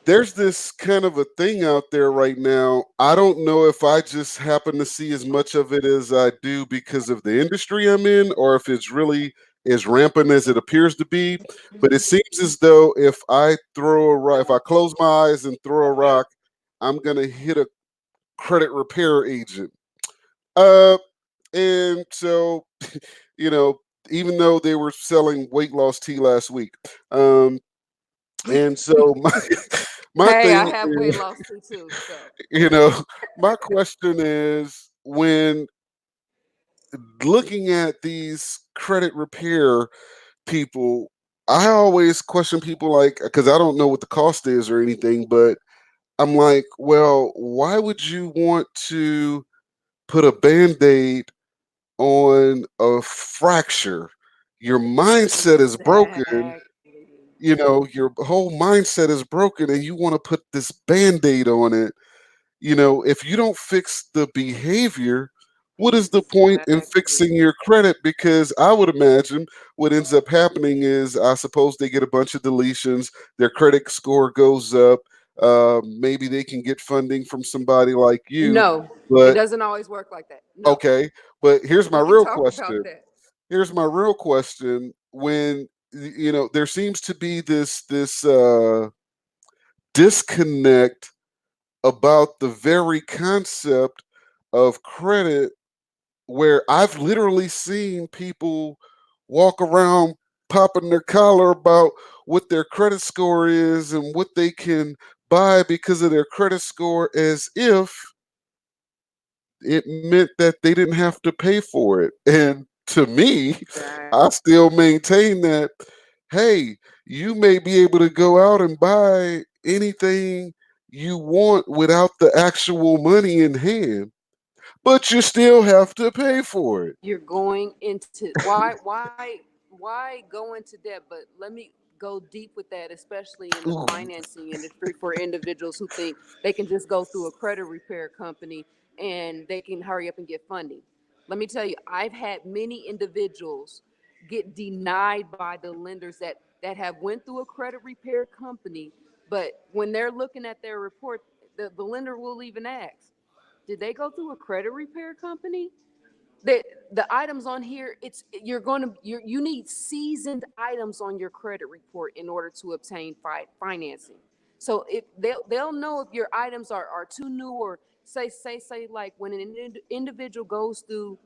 there's this kind of a thing out there right now. I don't know if I just happen to see as much of it as I do because of the industry I'm in, or if it's really as rampant as it appears to be. But it seems as though if I throw a rock, if I close my eyes and throw a rock, I'm gonna hit a credit repair agent. Uh, and so, you know, even though they were selling weight loss tea last week, um, and so my Hey, I thing have weight is, loss too. So you know, my question is when looking at these credit repair people, I always question people like, because I don't know what the cost is or anything, but I'm like, well, why would you want to put a band aid on a fracture? Your mindset is broken. exactly. Your whole mindset is broken, and you want to put this band aid on it. If you don't fix the behavior, what is the point in Exactly. fixing your credit? Because I would imagine what ends up happening is, I suppose they get a bunch of deletions, their credit score goes up. Maybe they can get funding from somebody like you. No, it But doesn't always work like that. No, okay, but here's my we can real talk about question. that. Here's my real question. When there seems to be this disconnect about the very concept of credit, where I've literally seen people walk around popping their collar about what their credit score is and what they can buy because of their credit score, as if it meant that they didn't have to pay for it. And to me, I Exactly. still maintain that, hey, you may be able to go out and buy anything you want without the actual money in hand, but you still have to pay for it. You're going into why go into debt? But let me go deep with that, especially in the Ooh. financing industry for individuals who think they can just go through a credit repair company and they can hurry up and get funding. Let me tell you, I've had many individuals get denied by the lenders that have went through a credit repair company, but when they're looking at their report, the lender will even ask, did they go through a credit repair company? the the items on here, it's you need seasoned items on your credit report in order to obtain financing. So if they'll know if your items are too new, or say like when an individual goes through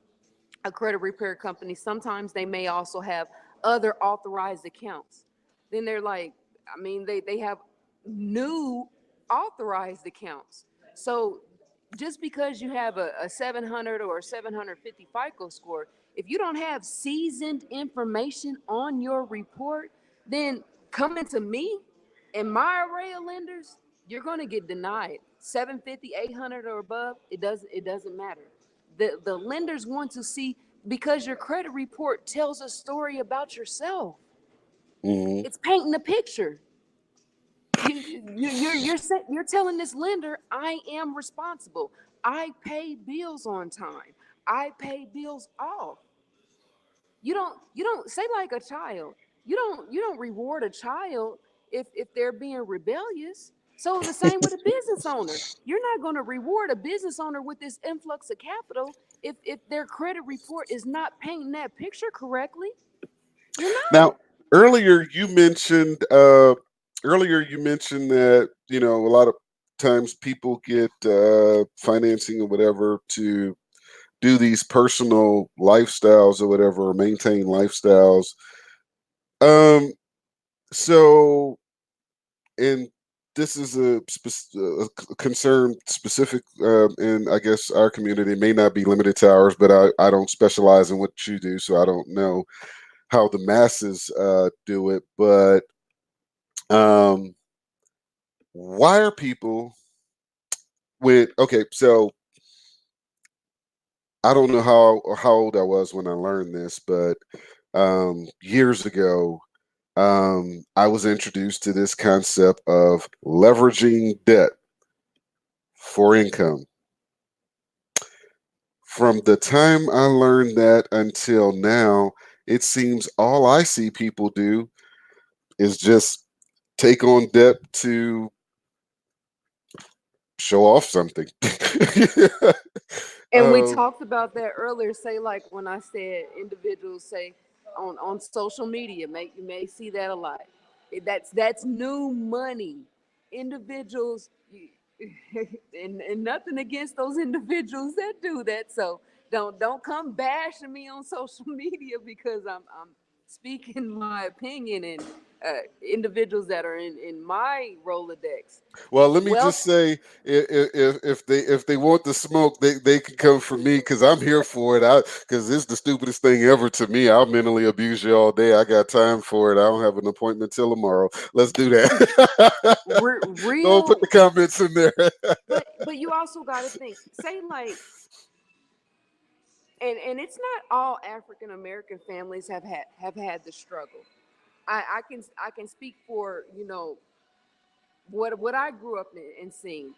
a credit repair company, sometimes they may also have other authorized accounts. Then they're like, I mean, they have new authorized accounts. So just because you have a 700 or a 750 FICO score, if you don't have seasoned information on your report, then coming to me and my array of lenders, you're going to get denied. 750, 800 or above, it doesn't matter. The lenders want to see, because your credit report tells a story about yourself. Mhm. It's painting a picture. You're telling this lender, I am responsible. I pay bills on time. I pay bills off. You don't say like a child. You don't reward a child if they're being rebellious. So the same with a business owner. You're not going to reward a business owner with this influx of capital if their credit report is not painting that picture correctly. You're not. Now, earlier you mentioned that a lot of times people get financing or whatever to do these personal lifestyles or whatever, or maintain lifestyles. Um, So, and this is a concern specific, in I guess our community. It may not be limited to ours, but I don't specialize in what you do, so I don't know how the masses do it. But um, why are people with okay? So I don't know how old I was when I learned this, but years ago, I was introduced to this concept of leveraging debt for income. From the time I learned that until now, it seems all I see people do is just take on debt to show off something. And we um, talked about that earlier. Say, like when I said individuals say on social media, you may see that a lot. That's new money. Individuals, and nothing against those individuals that do that. So don't come bashing me on social media because I'm speaking my opinion, and individuals that are in my Rolodex. well, let me Wealth. just say, if they want the smoke, they can come for me because I'm here for it. Because it's the stupidest thing ever to me. I'll mentally abuse you all day. I got time for it. I don't have an appointment till tomorrow. Let's do that. Go put Real. the comments in there. But you also got to think, say like, and it's not all African American families have had the struggle. I can speak for, what I grew up in and seeing.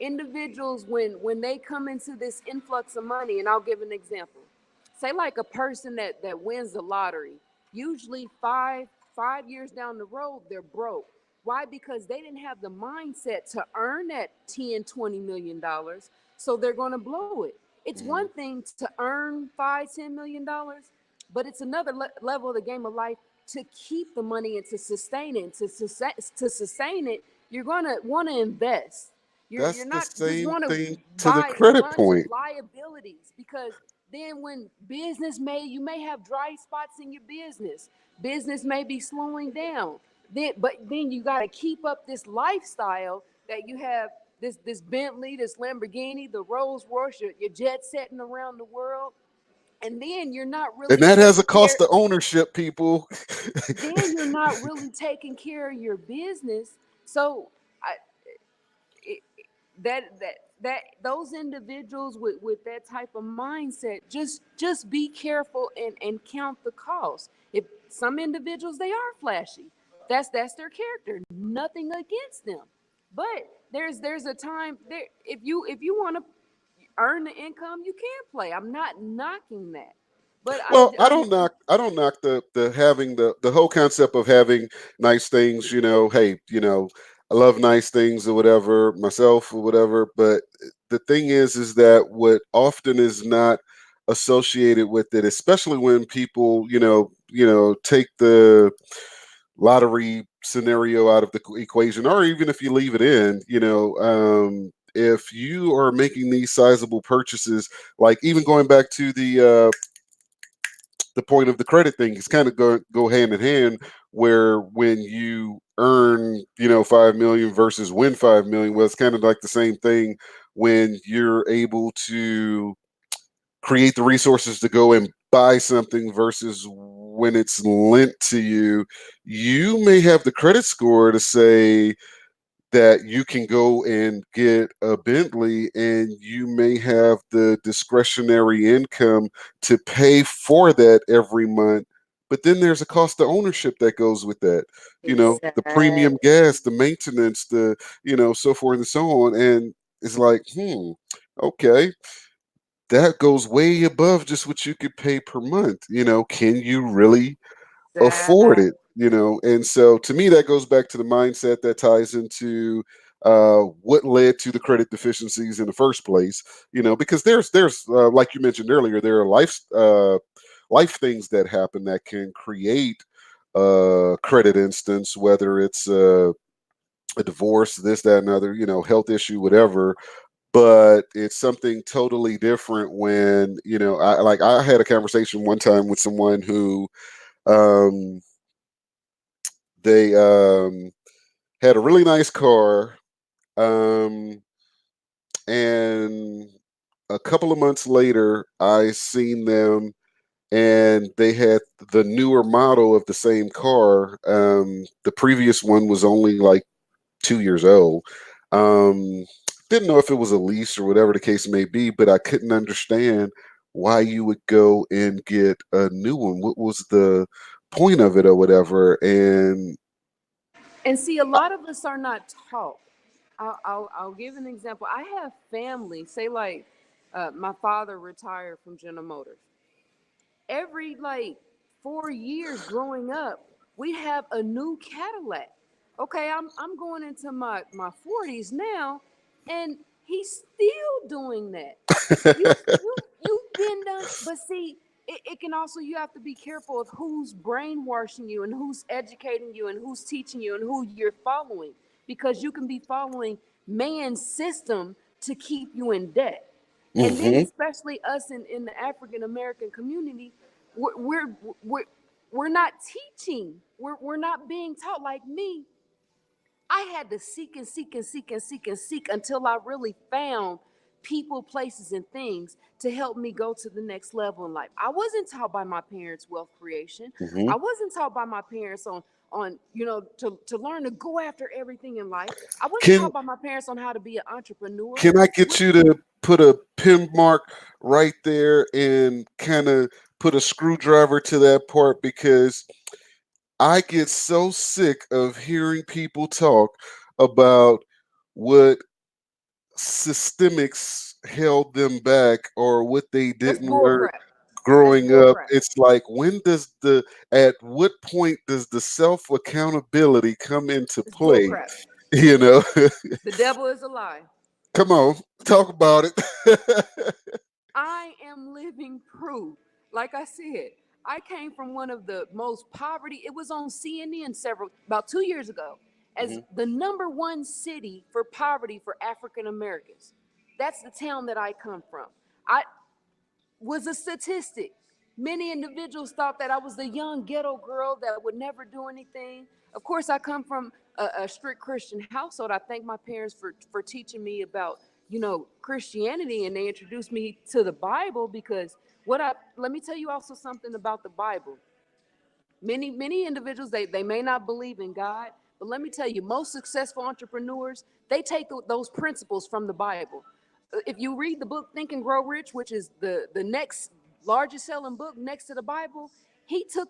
Individuals, when they come into this influx of money, and I'll give an example. Say like a person that wins the lottery, usually five years down the road, they're broke. Why? Because they didn't have the mindset to earn that 10, $20 million. So they're going to blow it. It's one Mhm. thing to earn $5, $10 million, but it's another level of the game of life to keep the money and to sustain it. To sustain it, you're going to want to invest. You're That's the not just same want to thing to the buy a credit bunch of point. liabilities, because then when you may have dry spots in your business may be slowing down, but then you got to keep up this lifestyle that you have, this Bentley, this Lamborghini, the Rolls Royce, your jet setting around the world, and then you're not And really that has a taking care. cost of ownership, people. Then you're not really taking care of your business. So I, it, that those individuals with that type of mindset, just be careful and count the cost. If some individuals, they are flashy, that's their character, nothing against them, but there's a time there. If you want to earn the income, you can play. I'm not knocking that, but Well, I I'm don't knock the having the whole concept of having nice things, hey, I love nice things or whatever, myself or whatever, but the thing is that what often is not associated with it, especially when people, take the lottery scenario out of the equation, or even if you leave it in, if you are making these sizable purchases, like even going back to the point of the credit thing, is kind of go hand in hand, where when you earn 5 million versus win 5 million, well, it's kind of like the same thing when you're able to create the resources to go and buy something versus when it's lent to you. You may have the credit score to say that you can go and get a Bentley, and you may have the discretionary income to pay for that every month. But then there's a cost of ownership that goes with that. The premium exactly. gas, the maintenance, so forth and so on. And it's like, okay, that goes way above just what you could pay per month. Can you really afford it? And so to me, that goes back to the mindset that ties into what led to the credit deficiencies in the first place. Because there's like you mentioned earlier, there are life things that happen that can create credit instance, whether it's a divorce, this, that, and other, health issue, whatever. But it's something totally different when, I had a conversation one time with someone who, um, They had a really nice car, and a couple of months later, I seen them, and they had the newer model of the same car. The previous one was only like 2 years old. Um, didn't know if it was a lease or whatever the case may be, but I couldn't understand why you would go and get a new one. What was the point of it or whatever? And see, a lot of us are not taught. I'll give an example. I have family, say like my father retired from General Motors. Every like 4 years growing up, we have a new Cadillac. Okay, I'm going into my 40s now, and he's still doing that. You've been done, but see, it can also, you have to be careful of who's brainwashing you and who's educating you and who's teaching you and who you're following, because you can be following man's system to keep you in debt. And then Mhm. especially us in the African American community, we're we're we're, we're not teaching. We're not being taught. Like me, I had to seek and seek and seek and seek and seek until I really found people, places, and things to help me go to the next level in life. I wasn't taught by my parents wealth creation. Mhm. I wasn't taught by my parents on to learn to go after everything in life. I wasn't Can taught by my parents on how to be an entrepreneur. can I get you to put a pin mark right there and kind of put a screwdriver to that part, because I get so sick of hearing people talk about what systemics held them back or what they That's didn't bull learn crap. That's growing bull up. crap. It's like, at what point does the self accountability come into It's bull play? crap. You know, The devil is a lie. come on, talk about it. I am living proof. Like I said, I came from one of the most poverty. It was on CNN about 2 years ago as Mhm. the number one city for poverty for African Americans. That's the town that I come from. I was a statistic. Many individuals thought that I was the young ghetto girl that would never do anything. Of course, I come from a strict Christian household. I thank my parents for teaching me about, Christianity, and they introduced me to the Bible, because let me tell you also something about the Bible. Many individuals, they may not believe in God, but let me tell you, most successful entrepreneurs, they take those principles from the Bible. If you read the book Think and Grow Rich, which is the next largest selling book next to the Bible, he took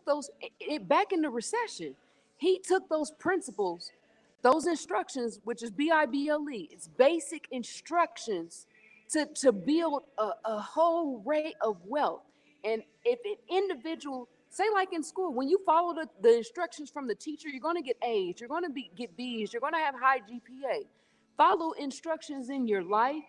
back in the recession. He took those principles, those instructions, which is Bible, it's basic instructions to build a whole rate of wealth. And if an individual, say like in school, when you follow the instructions from the teacher, you're going to get A's, you're going to get B's, you're going to have high GPA. Follow instructions in your life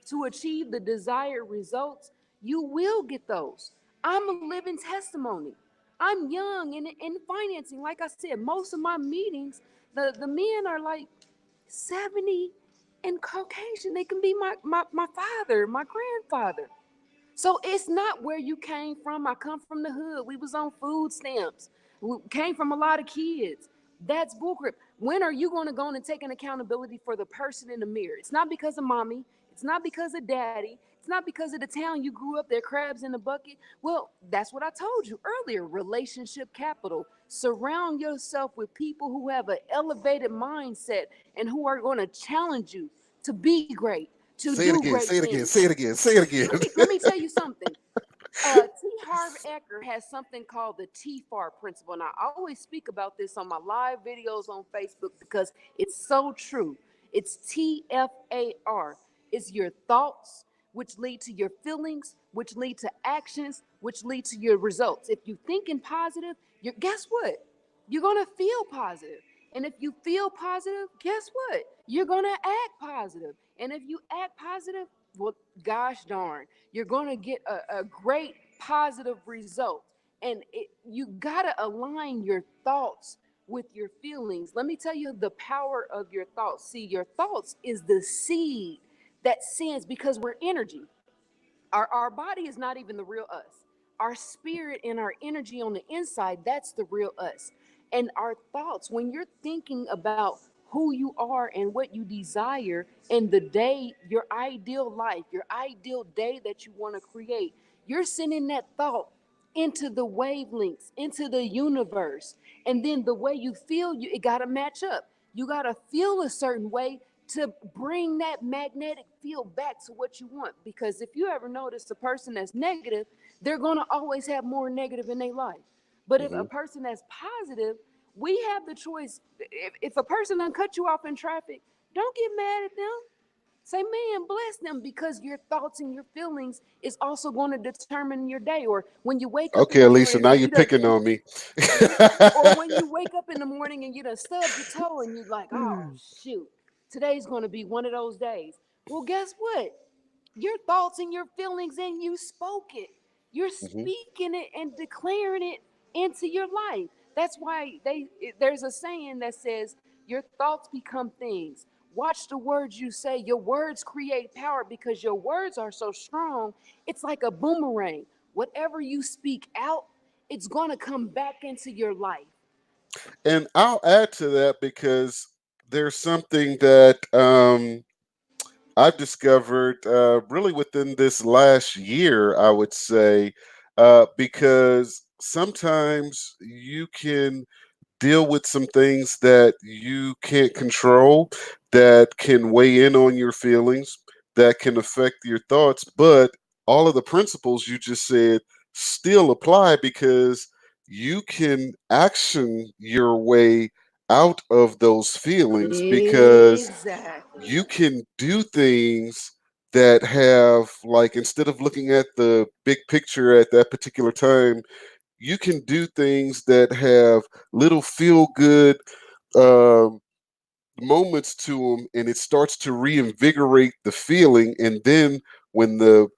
to achieve the desired results, you will get those. I'm a living testimony. I'm young in financing. Like I said, most of my meetings, the men are like 70 and Caucasian. They can be my father, my grandfather. So it's not where you came from. I come from the hood. We was on food stamps. We came from a lot of kids. That's bullcrap. When are you going to go and take an accountability for the person in the mirror? It's not because of mommy. It's not because of daddy. It's not because of the town you grew up there, crabs in the bucket. Well, that's what I told you earlier. Relationship capital. Surround yourself with people who have an elevated mindset and who are going to challenge you to be great, to Say it do again. great Say it again. things. Say it again. Say it again. Let me tell you something. T. Harv Eker has something called the TFAR principle, and I always speak about this on my live videos on Facebook because it's so true. It's TFAR. It's your thoughts, which lead to your feelings, which lead to actions, which lead to your results. If you think in positive, guess what? You're gonna feel positive. And if you feel positive, guess what? You're gonna act positive. And if you act positive, well, gosh darn, you're gonna get a great positive result. And you gotta align your thoughts with your feelings. Let me tell you the power of your thoughts. See, your thoughts is the seed that sends, because we're energy. Our body is not even the real us. Our spirit and our energy on the inside, that's the real us. And our thoughts, when you're thinking about who you are and what you desire and the day, your ideal life, your ideal day that you want to create, you're sending that thought into the wavelengths, into the universe. And then the way you feel, it got to match up. You got to feel a certain way to bring that magnetic field back to what you want. Because if you ever notice a person that's negative, they're going to always have more negative in their life. But if a person that's positive, we have the choice. If a person done cut you off in traffic, don't get mad at them. Say, man, bless them, because your thoughts and your feelings is also going to determine your day. Or when you wake up in Okay, the Alicia, morning now and you're you done, picking on me. or when you wake up in the morning and you done stubbed your toe and you're like, oh, shoot, today's going to be one of those days. Well, guess what? Your thoughts and your feelings, and you spoke it. You're Hmm. speaking it and declaring it into your life. That's why there's a saying that says your thoughts become things. Watch the words you say. Your words create power because your words are so strong. It's like a boomerang. Whatever you speak out, it's going to come back into your life. And I'll add to that because there's something that I've discovered really within this last year, I would say, because sometimes you can deal with some things that you can't control, that can weigh in on your feelings, that can affect your thoughts. But all of the principles you just said still apply because you can action your way out of those feelings because Exactly. you can do things that have, like, instead of looking at the big picture at that particular time, you can do things that have little feel good um, moments to them, and it starts to reinvigorate the feeling. And then when the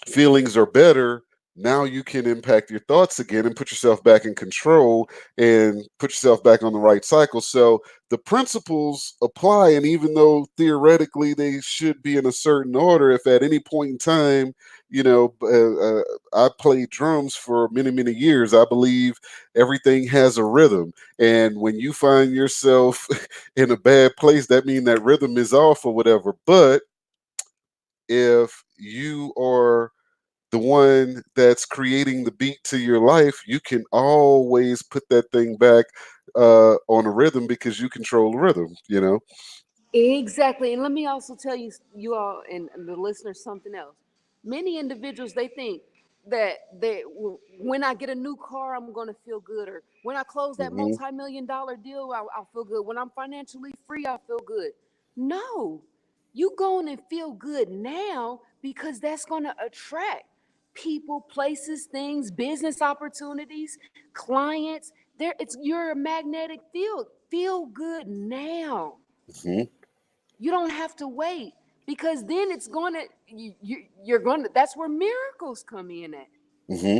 feelings are better, now you can impact your thoughts again and put yourself back in control and put yourself back on the right cycle. So the principles apply, and even though theoretically they should be in a certain order, if at any point in time, I played drums for many, many years. I believe everything has a rhythm, and when you find yourself in a bad place, that means that rhythm is off or whatever. But if you are the one that's creating the beat to your life, you can always put that thing back on a rhythm because you control the rhythm. Exactly. And let me also tell you, you all and the listeners, something else. Many individuals, they think that when I get a new car, I'm going to feel good. Or when I close that Hmm. multi-million-dollar deal, I'll feel good. When I'm financially free, I'll feel good. No, you going and feel good now because that's going to attract people, places, things, business opportunities, clients. You're a magnetic field. Feel good now. Hmm. You don't have to wait, because then it's gonna you're gonna that's where miracles come in at. Hmm.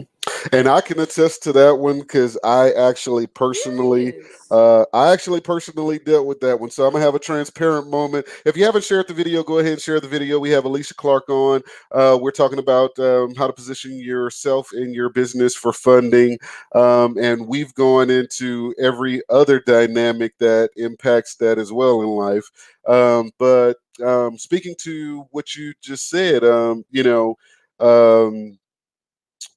And I can attest to that one because Yes. I actually personally dealt with that one. So I'm gonna have a transparent moment. If you haven't shared the video, go ahead and share the video. We have Alicia Clark on. We're talking about how to position yourself in your business for funding, and we've gone into every other dynamic that impacts that as well in life. But speaking to what you just said, Um,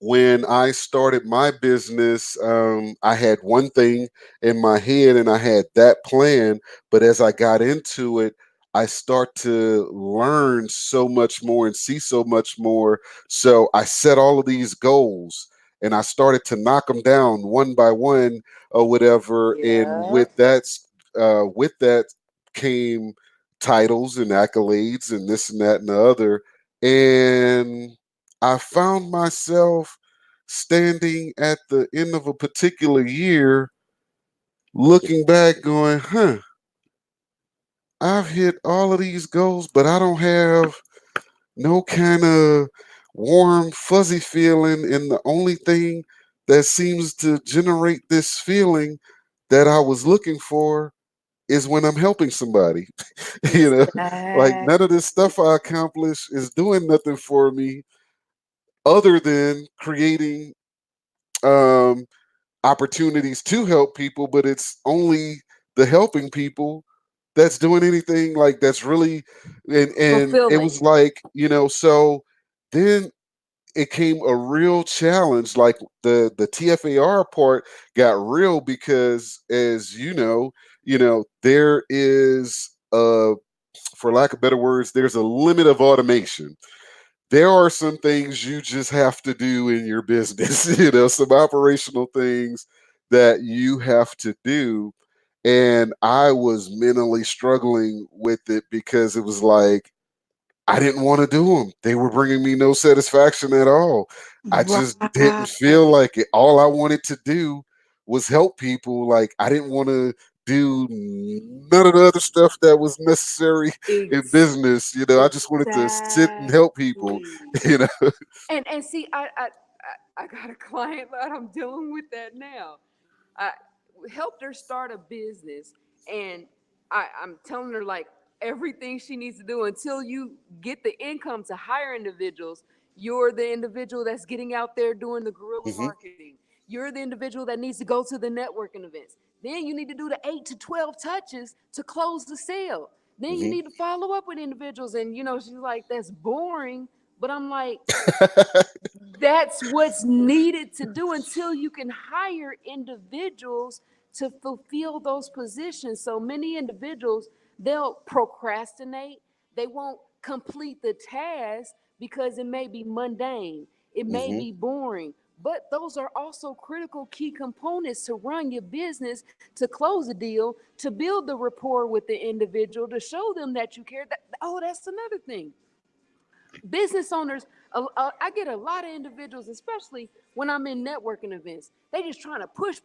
when I started my business, I had one thing in my head and I had that plan. But as I got into it, I start to learn so much more and see so much more. So I set all of these goals and I started to knock them down one by one or whatever. And Yeah. with that came titles and accolades and this and that and the other. And I found myself standing at the end of a particular year, looking back, going, I've hit all of these goals, but I don't have no kind of warm, fuzzy feeling. And the only thing that seems to generate this feeling that I was looking for is when I'm helping somebody. you know, like none of this Exactly. stuff I accomplish is doing nothing for me other than creating um, opportunities to help people, but it's only the helping people that's doing anything like that's really, and it was Fulfilling. like, so then it came a real challenge. Like the TFAR part got real because, as there is for lack of better words, there's a limit of automation. There are some things you just have to do in your business, some operational things that you have to do. And I was mentally struggling with it because it was like, I didn't want to do them. They were bringing me no satisfaction at all. I just didn't feel Right. like it. All I wanted to do was help people. Like, I didn't want to do none of the other stuff that was necessary in business. I just wanted to sit and help people, Exactly. you know. And see, I got a client that I'm dealing with that now. I helped her start a business, and I'm telling her like everything she needs to do until you get the income to hire individuals. You're the individual that's getting out there doing the guerrilla Hmm. marketing. You're the individual that needs to go to the networking events. Then you need to do the 8 to 12 touches to close the sale. Then you Hmm. need to follow up with individuals. And she's like, that's boring. But I'm like, that's what's needed to do until you can hire individuals to fulfill those positions. So many individuals, they'll procrastinate. They won't complete the task because it may be mundane, it may Hmm. be boring. But those are also critical key components to run your business, to close a deal, to build the rapport with the individual, to show them that you care. Oh, that's another thing. Business owners, I get a lot of individuals, especially when I'm in networking events. They just trying to push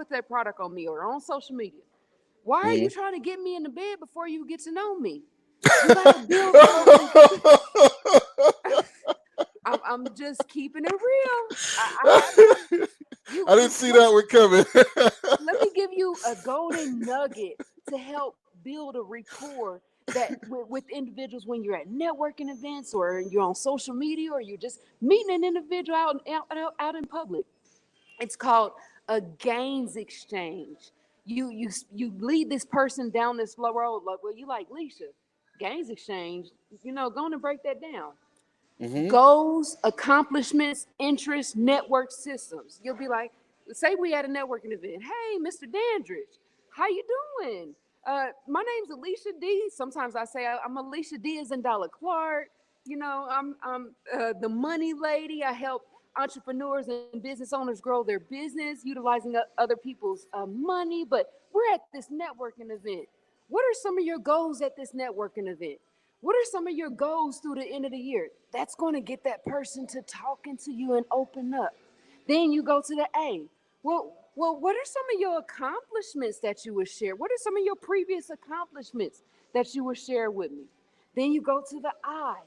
their product on me or on social media. Why are Hmm. you trying to get me in the bed before you get to know me? You got to build those. I'm just keeping it real. I have to. You I didn't you see let that one coming. let me give you a golden nugget to help build a rapport that with individuals when you're at networking events or you're on social media or you're just meeting an individual out in public. It's called a gains exchange. You lead this person down this slow road. Like, well, you like Leisha. Gains exchange. Go on and break that down. Hmm. Goals, accomplishments, interests, network systems. You'll be like, say we had a networking event. Hey, Mr. Dandridge, how you doing? My name's Alicia D. Sometimes I say I'm Alicia D. as in Dollar Clark. I'm the money lady. I help entrepreneurs and business owners grow their business utilizing other people's money. But we're at this networking event. What are some of your goals at this networking event? What are some of your goals through the end of the year? That's going to get that person to talking to you and open up. Then you go to the A. What are some of your accomplishments that you would share? What are some of your previous accomplishments that you would share with me? Then you go to the I.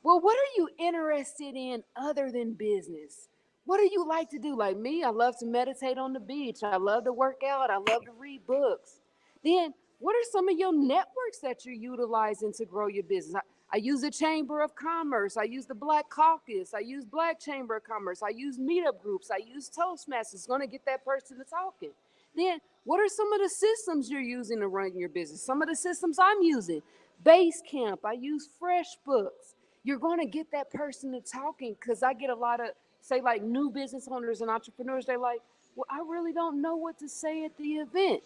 Well, what are you interested in other than business? What do you like to do? Like me, I love to meditate on the beach. I love to work out. I love to read books. Then, what are some of your networks that you're utilizing to grow your business? I use the Chamber of Commerce. I use the Black Caucus. I use Black Chamber of Commerce. I use meetup groups. I use Toastmasters. It's going to get that person to talking. Then, what are some of the systems you're using to run your business? Some of the systems I'm using, Basecamp. I use FreshBooks. You're going to get that person to talking because I get a lot of, say, like new business owners and entrepreneurs. They're like, well, I really don't know what to say at the event.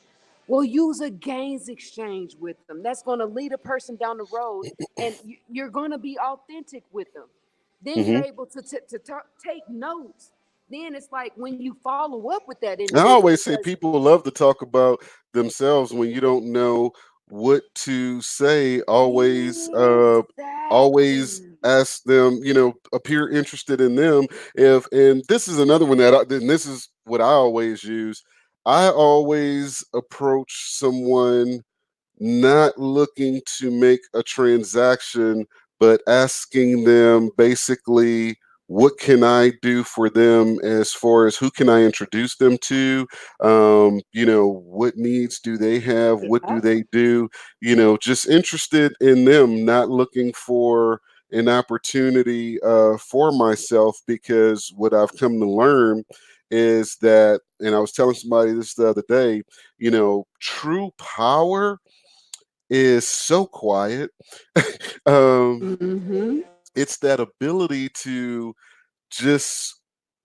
Well, use a gains exchange with them. That's going to lead a person down the road, and you're going to be authentic with them. Then you're Hmm. able to take notes. Then it's like when you follow up with that I individual, always say because people love to talk about themselves when you don't know what to say. Always exactly. ask them, appear interested in them. And this is another one then this is what I always use. I always approach someone not looking to make a transaction, but asking them basically, what can I do for them as far as who can I introduce them to? What needs do they have? What do Yep. they do? Just interested in them, not looking for an opportunity for myself, because what I've come to learn is that, and I was telling somebody this the other day, true power is so quiet. um, Mm-hmm. it's that ability to just,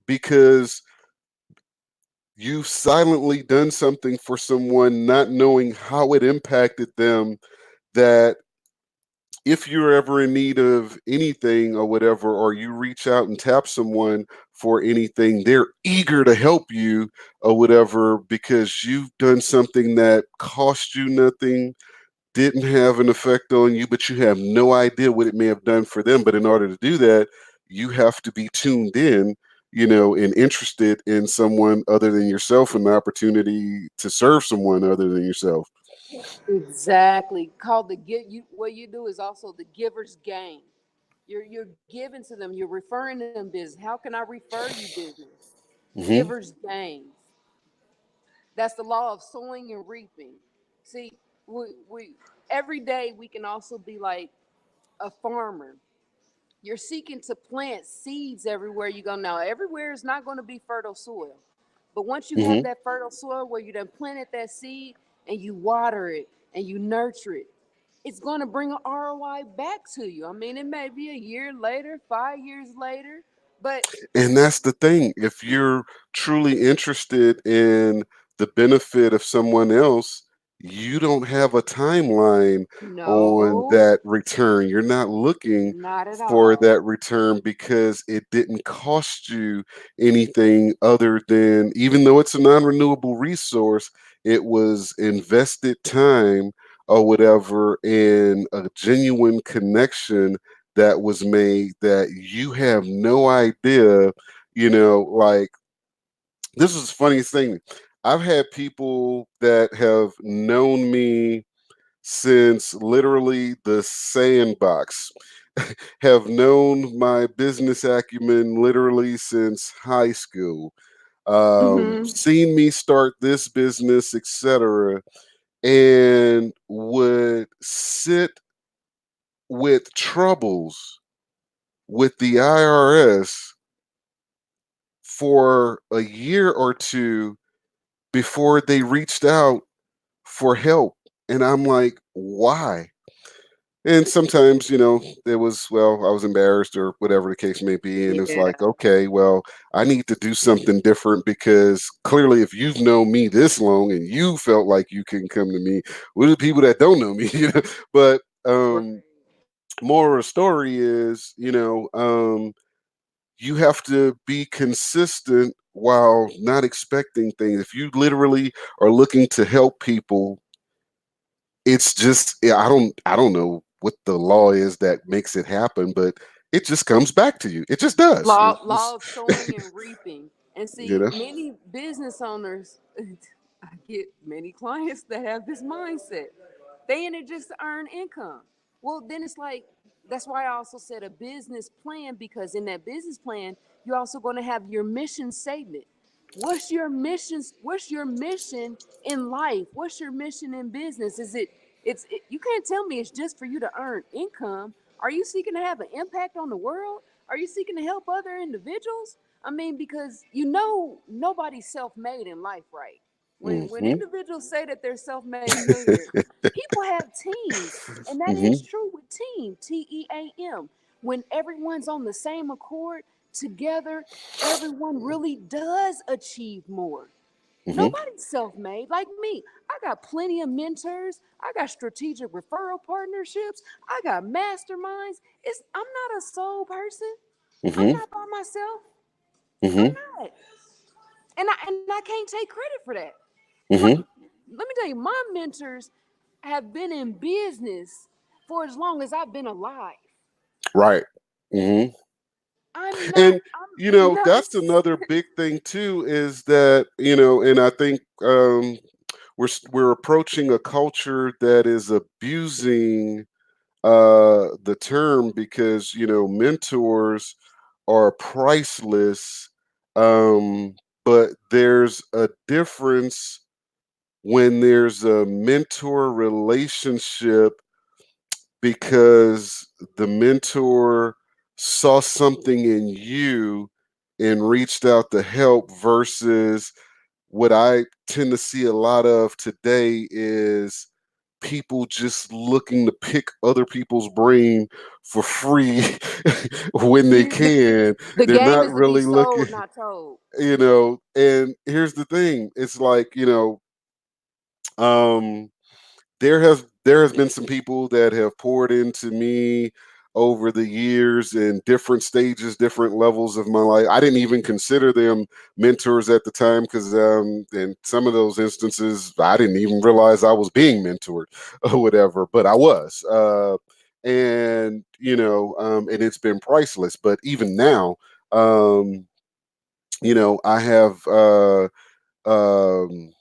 because you've silently done something for someone, not knowing how it impacted them, that if you're ever in need of anything or whatever, or you reach out and tap someone for anything, they're eager to help you or whatever, because you've done something that cost you nothing, didn't have an effect on you, but you have no idea what it may have done for them. But in order to do that, you have to be tuned in, and interested in someone other than yourself, and the opportunity to serve someone other than yourself. Exactly. Called the give. You what you do is also the giver's gain. You're giving to them. You're referring them business. How can I refer you business? Hmm. Giver's gains. That's the law of sowing and reaping. See, we every day we can also be like a farmer. You're seeking to plant seeds everywhere you go. Now, everywhere is not going to be fertile soil. But once you have Hmm. that fertile soil where you done planted that seed and you water it and you nurture it, it's going to bring an ROI back to you. I mean, it may be a year later, 5 years later, but And that's the thing. If you're truly interested in the benefit of someone else, you don't have a timeline on no, that return. You're not looking not at for all. that return because it didn't cost you anything other than, even though it's a non-renewable resource, it was invested time or whatever, in a genuine connection that was made, that you have no idea, like, this is the funniest thing. I've had people that have known me since literally the sandbox, have known my business acumen literally since high school, Hmm. seen me start this business, etc., and would sit with troubles with the IRS for a year or two before they reached out for help. And I'm like, why? And sometimes, it was, well, I was embarrassed or whatever the case may be. And it's Yeah. like, okay, well, I need to do something different, because clearly, if you've known me this long and you felt like you can come to me, what are the people that don't know me? But Right. more of the story is, you have to be consistent while not expecting things. If you literally are looking to help people, it's just, yeah, I don't know what the law is that makes it happen, but it just comes back to you. It just does. Law It's law of just, sowing and reaping. And you see, know. many business owners, I get many clients that have this mindset. They in it just to earn income. Well, then it's like, that's why I also said a business plan, because in that business plan, you're also going to have your mission statement. What's your mission? What's your mission in life? What's your mission in business? You can't tell me it's just for you to earn income. Are you seeking to have an impact on the world? Are you seeking to help other individuals? I mean, because nobody's self-made in life, right? When Hmm. individuals say that they're self-made millionaires, people have teams, and that is Hmm. true with team, TEAM. When everyone's on the same accord together, everyone really does achieve more. Hmm. Nobody's self-made like me. I got plenty of mentors. I got strategic referral partnerships. I got masterminds. I'm not a sole person. I'm Hmm. not by myself. I'm Hmm. not. And I can't take credit for that. My, Hmm. let me tell you, my mentors have been in business for as long as I've been alive. Right. Hmm. I'm not And I'm not that's another big thing too, is that, and I think, we're approaching a culture that is abusing the term, because mentors are priceless, um but there's a difference when there's a mentor relationship, because the mentor saw something in you and reached out to help versus what I tend to see a lot of today is people just looking to pick other people's brain for free when they can. The They're game not is to be really looking, sold, not told. and here's the thing. It's like, um, there has been some people that have poured into me over the years in different stages, different levels of my life. I didn't even consider them mentors at the time because in some of those instances, I didn't even realize I was being mentored or whatever, but I was. And it's been priceless. But even now, I have um,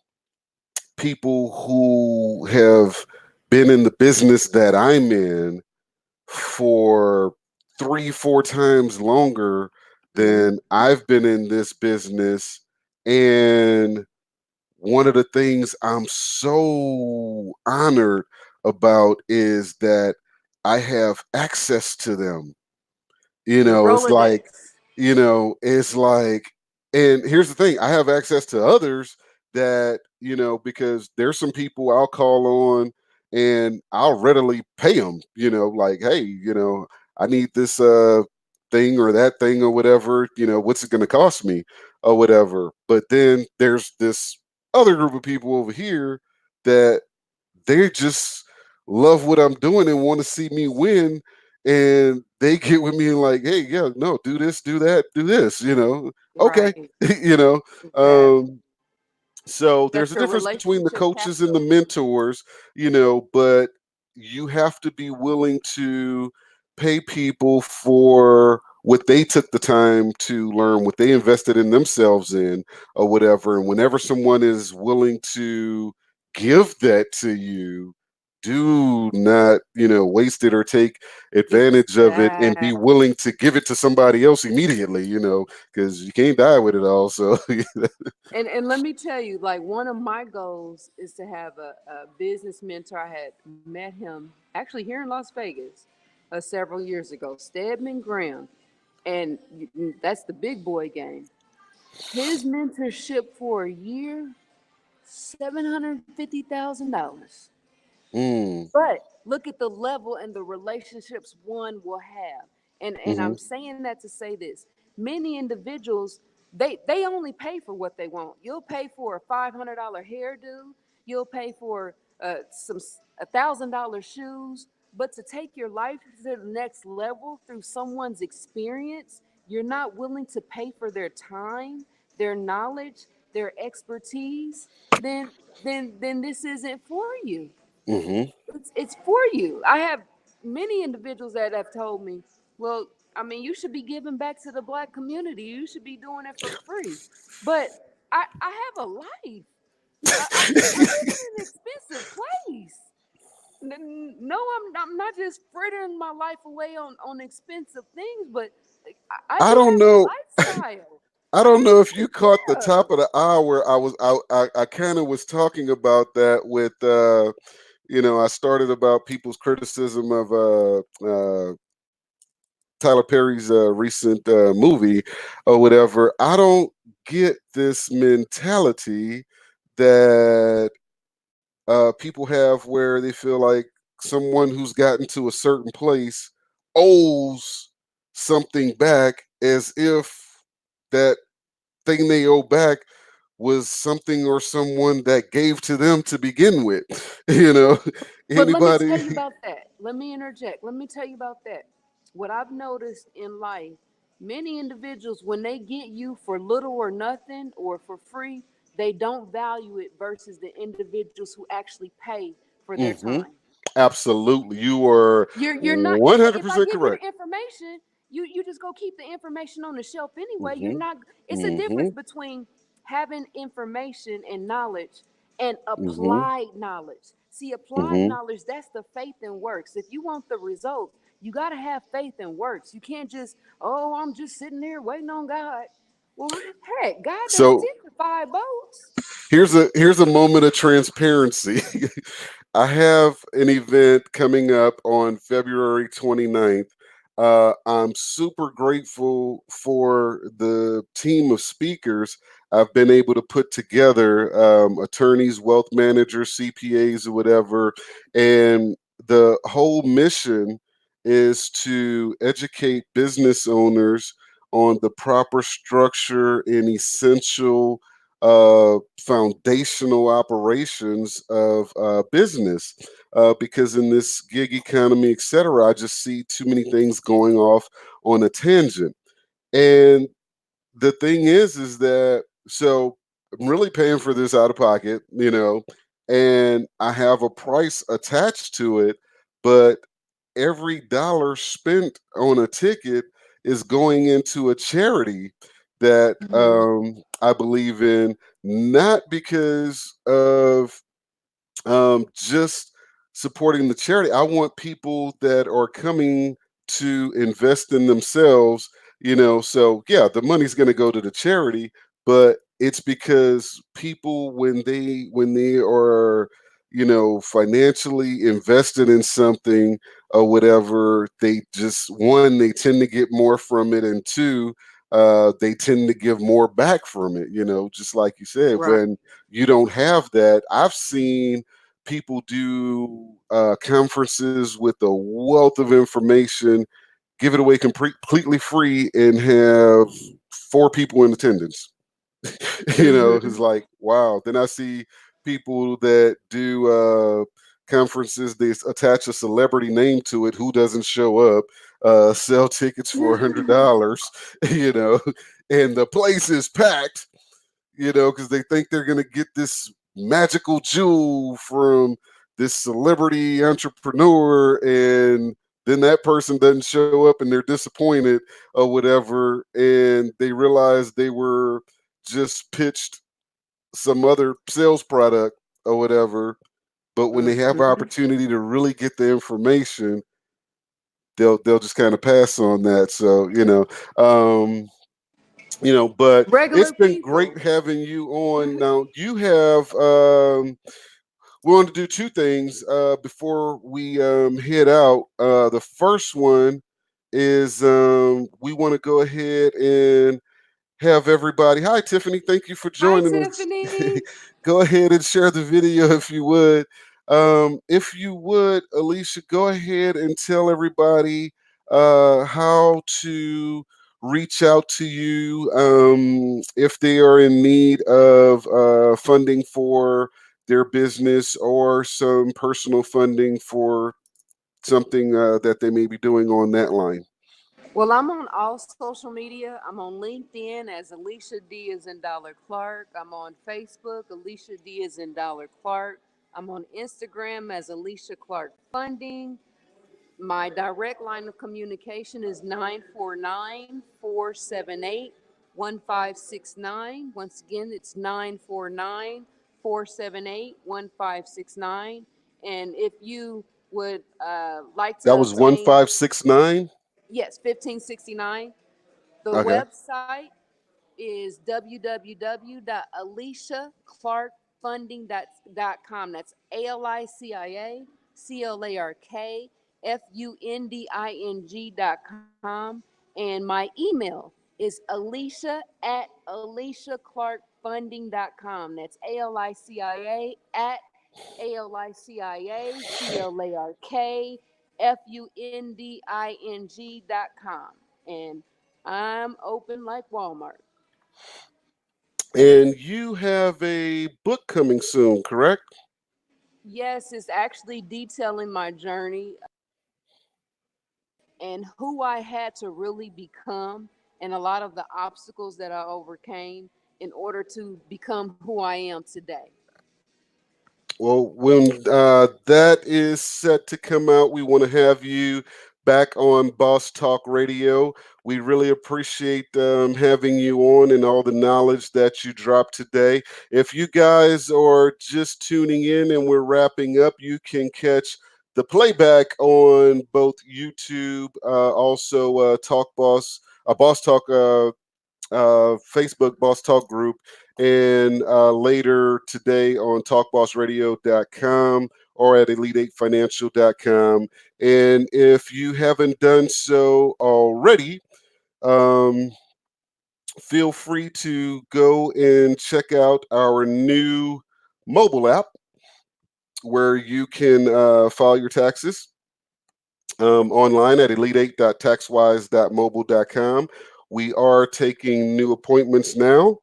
people who have been in the business that I'm in for 3, 4 times longer than I've been in this business. And one of the things I'm so honored about is that I have access to them. Your It's like, Rolodex. it's like, and here's the thing, I have access to others that, because there's some people I'll call on and I'll readily pay them, like, hey, I need this thing or that thing or whatever, what's it going to cost me or whatever. But then there's this other group of people over here that they just love what I'm doing and want to see me win. And they get with me and like, hey, yeah, no, do this, do that, do this, okay, Right. you know. Exactly. Um, so there's That's a your difference between the relationship coaches and the capital. mentors, but you have to be willing to pay people for what they took the time to learn, what they invested in themselves in, or whatever. And whenever someone is willing to give that to you, do not, waste it or take advantage of it, and be Exactly. willing to give it to somebody else immediately, because you can't die with it all. So And let me tell you, like one of my goals is to have a business mentor. I had met him actually here in Las Vegas several years ago, Stedman Graham, and that's the big boy game. His mentorship for a year, $750,000. mm, But look at the level and the relationships one will have. And hmm I'm saying that to say this. Many individuals, they only pay for what they want. You'll pay for a $500 hairdo, you'll pay for some $1,000 shoes, but to take your life to the next level through someone's experience, you're not willing to pay for their time, their knowledge, their expertise, then then this isn't for you. hmm It's for you. I have many individuals that have told me, well, I mean, you should be giving back to the black community. You should be doing it for free. But I have a life. I live in an expensive place. No, I'm not just frittering my life away on expensive things, but I I do don't have a know. lifestyle. I I don't have know to if you take caught the care top of. of the hour. I kind of was talking about that with I started about people's criticism of Tyler Perry's recent movie or whatever. I don't get this mentality that people have where they feel like someone who's gotten to a certain place owes something back, as if that thing they owe back was something or someone that gave to them to begin with. You know, But let me anybody. tell you about that. Let me interject. Let me tell you about that. What I've noticed in life, many individuals, when they get you for little or nothing or for free, they don't value it versus the individuals who actually pay for their Hmm. time. Absolutely, you are You're not if I 100% give you correct. the information, you just go keep the information on the shelf anyway. You're Hmm. not it's a Hmm. difference between having information and knowledge and Hmm. applied knowledge. See, applied Hmm. knowledge, that's the faith and works. If you want the result, you got to have faith and works. You can't just, oh, I'm just sitting there waiting on God. Well, heck, God done So sent the 5 boats. here's a moment of transparency. I have an event coming up on February 29th. I'm super grateful for the team of speakers I've been able to put together, attorneys, wealth managers, CPAs, or whatever. And the whole mission is to educate business owners on the proper structure and essential foundational operations of business. Because in this gig economy, et cetera, I just see too many things going off on a tangent. And the thing is that so I'm really paying for this out of pocket, and I have a price attached to it, but every dollar spent on a ticket is going into a charity that I believe in, not because of just supporting the charity. I want people that are coming to invest in themselves, So yeah, the money's going to go to the charity, but it's because people when they are, financially invested in something or whatever, they just one, they tend to get more from it, and two, they tend to give more back from it, just like you said. Right. When you don't have that, I've seen people do conferences with a wealth of information, give it away completely free, and have 4 people in attendance. It's like, wow. Then I see people that do conferences, they attach a celebrity name to it who doesn't show up, sell tickets for $100, you know, and the place is packed, because they think they're going to get this magical jewel from this celebrity entrepreneur, and then that person doesn't show up and they're disappointed or whatever, and they realize they were just pitched some other sales product or whatever. But when they have an opportunity to really get the information, they'll just kind of pass on that. So, but it's Regular been people. great having you on. Now you have we want to do 2 things before we head out. The first one is we want to go ahead and have everybody. Hi, Tiffany. Thank you for Hi, joining us. Tiffany. Go ahead and share the video if you would. If you would, Alicia, go ahead and tell everybody how to reach out to you if they are in need of funding for their business or some personal funding for something that they may be doing on that line. Well, I'm on all social media. I'm on LinkedIn as Alicia D as in Dollar Clark. I'm on Facebook, Alicia D as in Dollar Clark. I'm on Instagram as Alicia Clark Funding. My direct line of communication is 949-478-1569. Once again, it's 949-478-1569. And if you would like That to was obtain, 1569. yes, 1569. The Okay. website is www.aliciaclarkfunding.com. That's ALICIACLARKFUNDING.com. And my email is alicia@aliciaclarkfunding.com. That's ALICIA at ALICIACLARKFUNDING.com. And I'm open like Walmart. And you have a book coming soon, correct? Yes, it's actually detailing my journey and who I had to really become and a lot of the obstacles that I overcame in order to become who I am today. Well, when that is set to come out, we want to have you back on Boss Talk Radio. We really appreciate having you on and all the knowledge that you dropped today. If you guys are just tuning in and we're wrapping up, you can catch the playback on both YouTube, also Talk Boss, Boss Talk Facebook Boss Talk group, and later today on talkbossradio.com or at elite8financial.com. And if you haven't done so already, feel free to go and check out our new mobile app where you can file your taxes online at elite8.taxwise.mobile.com. We are taking new appointments now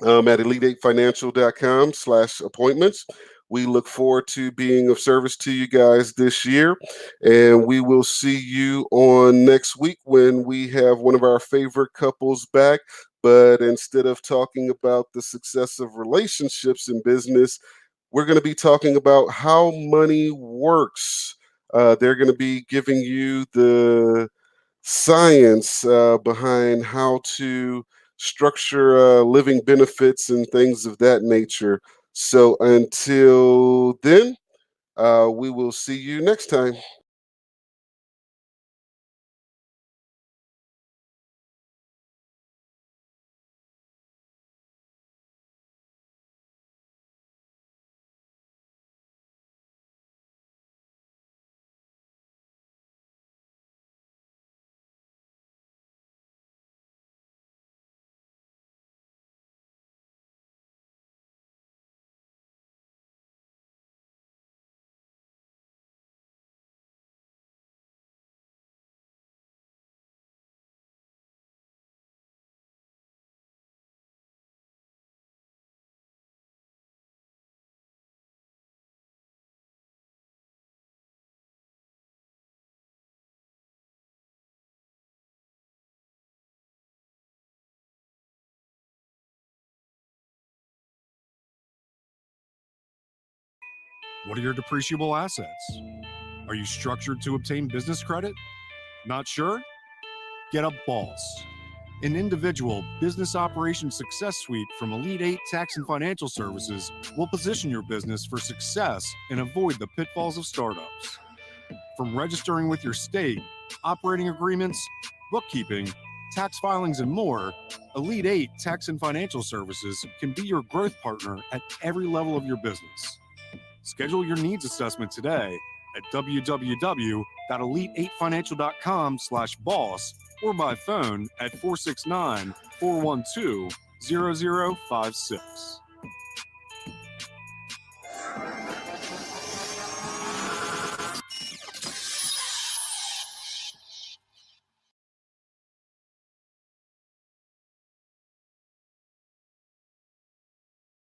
at elite8financial.com/appointments. We look forward to being of service to you guys this year, and we will see you on next week when we have one of our favorite couples back. But instead of talking about the success of relationships in business, we're going to be talking about how money works. They're going to be giving you the science behind how to structure living benefits and things of that nature. So until then, we will see you next time. What are your depreciable assets? Are you structured to obtain business credit? Not sure? Get a Boss, an individual business operations success suite from Elite 8 Tax and Financial Services will position your business for success and avoid the pitfalls of startups. From registering with your state, operating agreements, bookkeeping, tax filings, and more, Elite 8 Tax and Financial Services can be your growth partner at every level of your business. Schedule your needs assessment today at www.elite8financial.com/boss or by phone at 469-412-0056.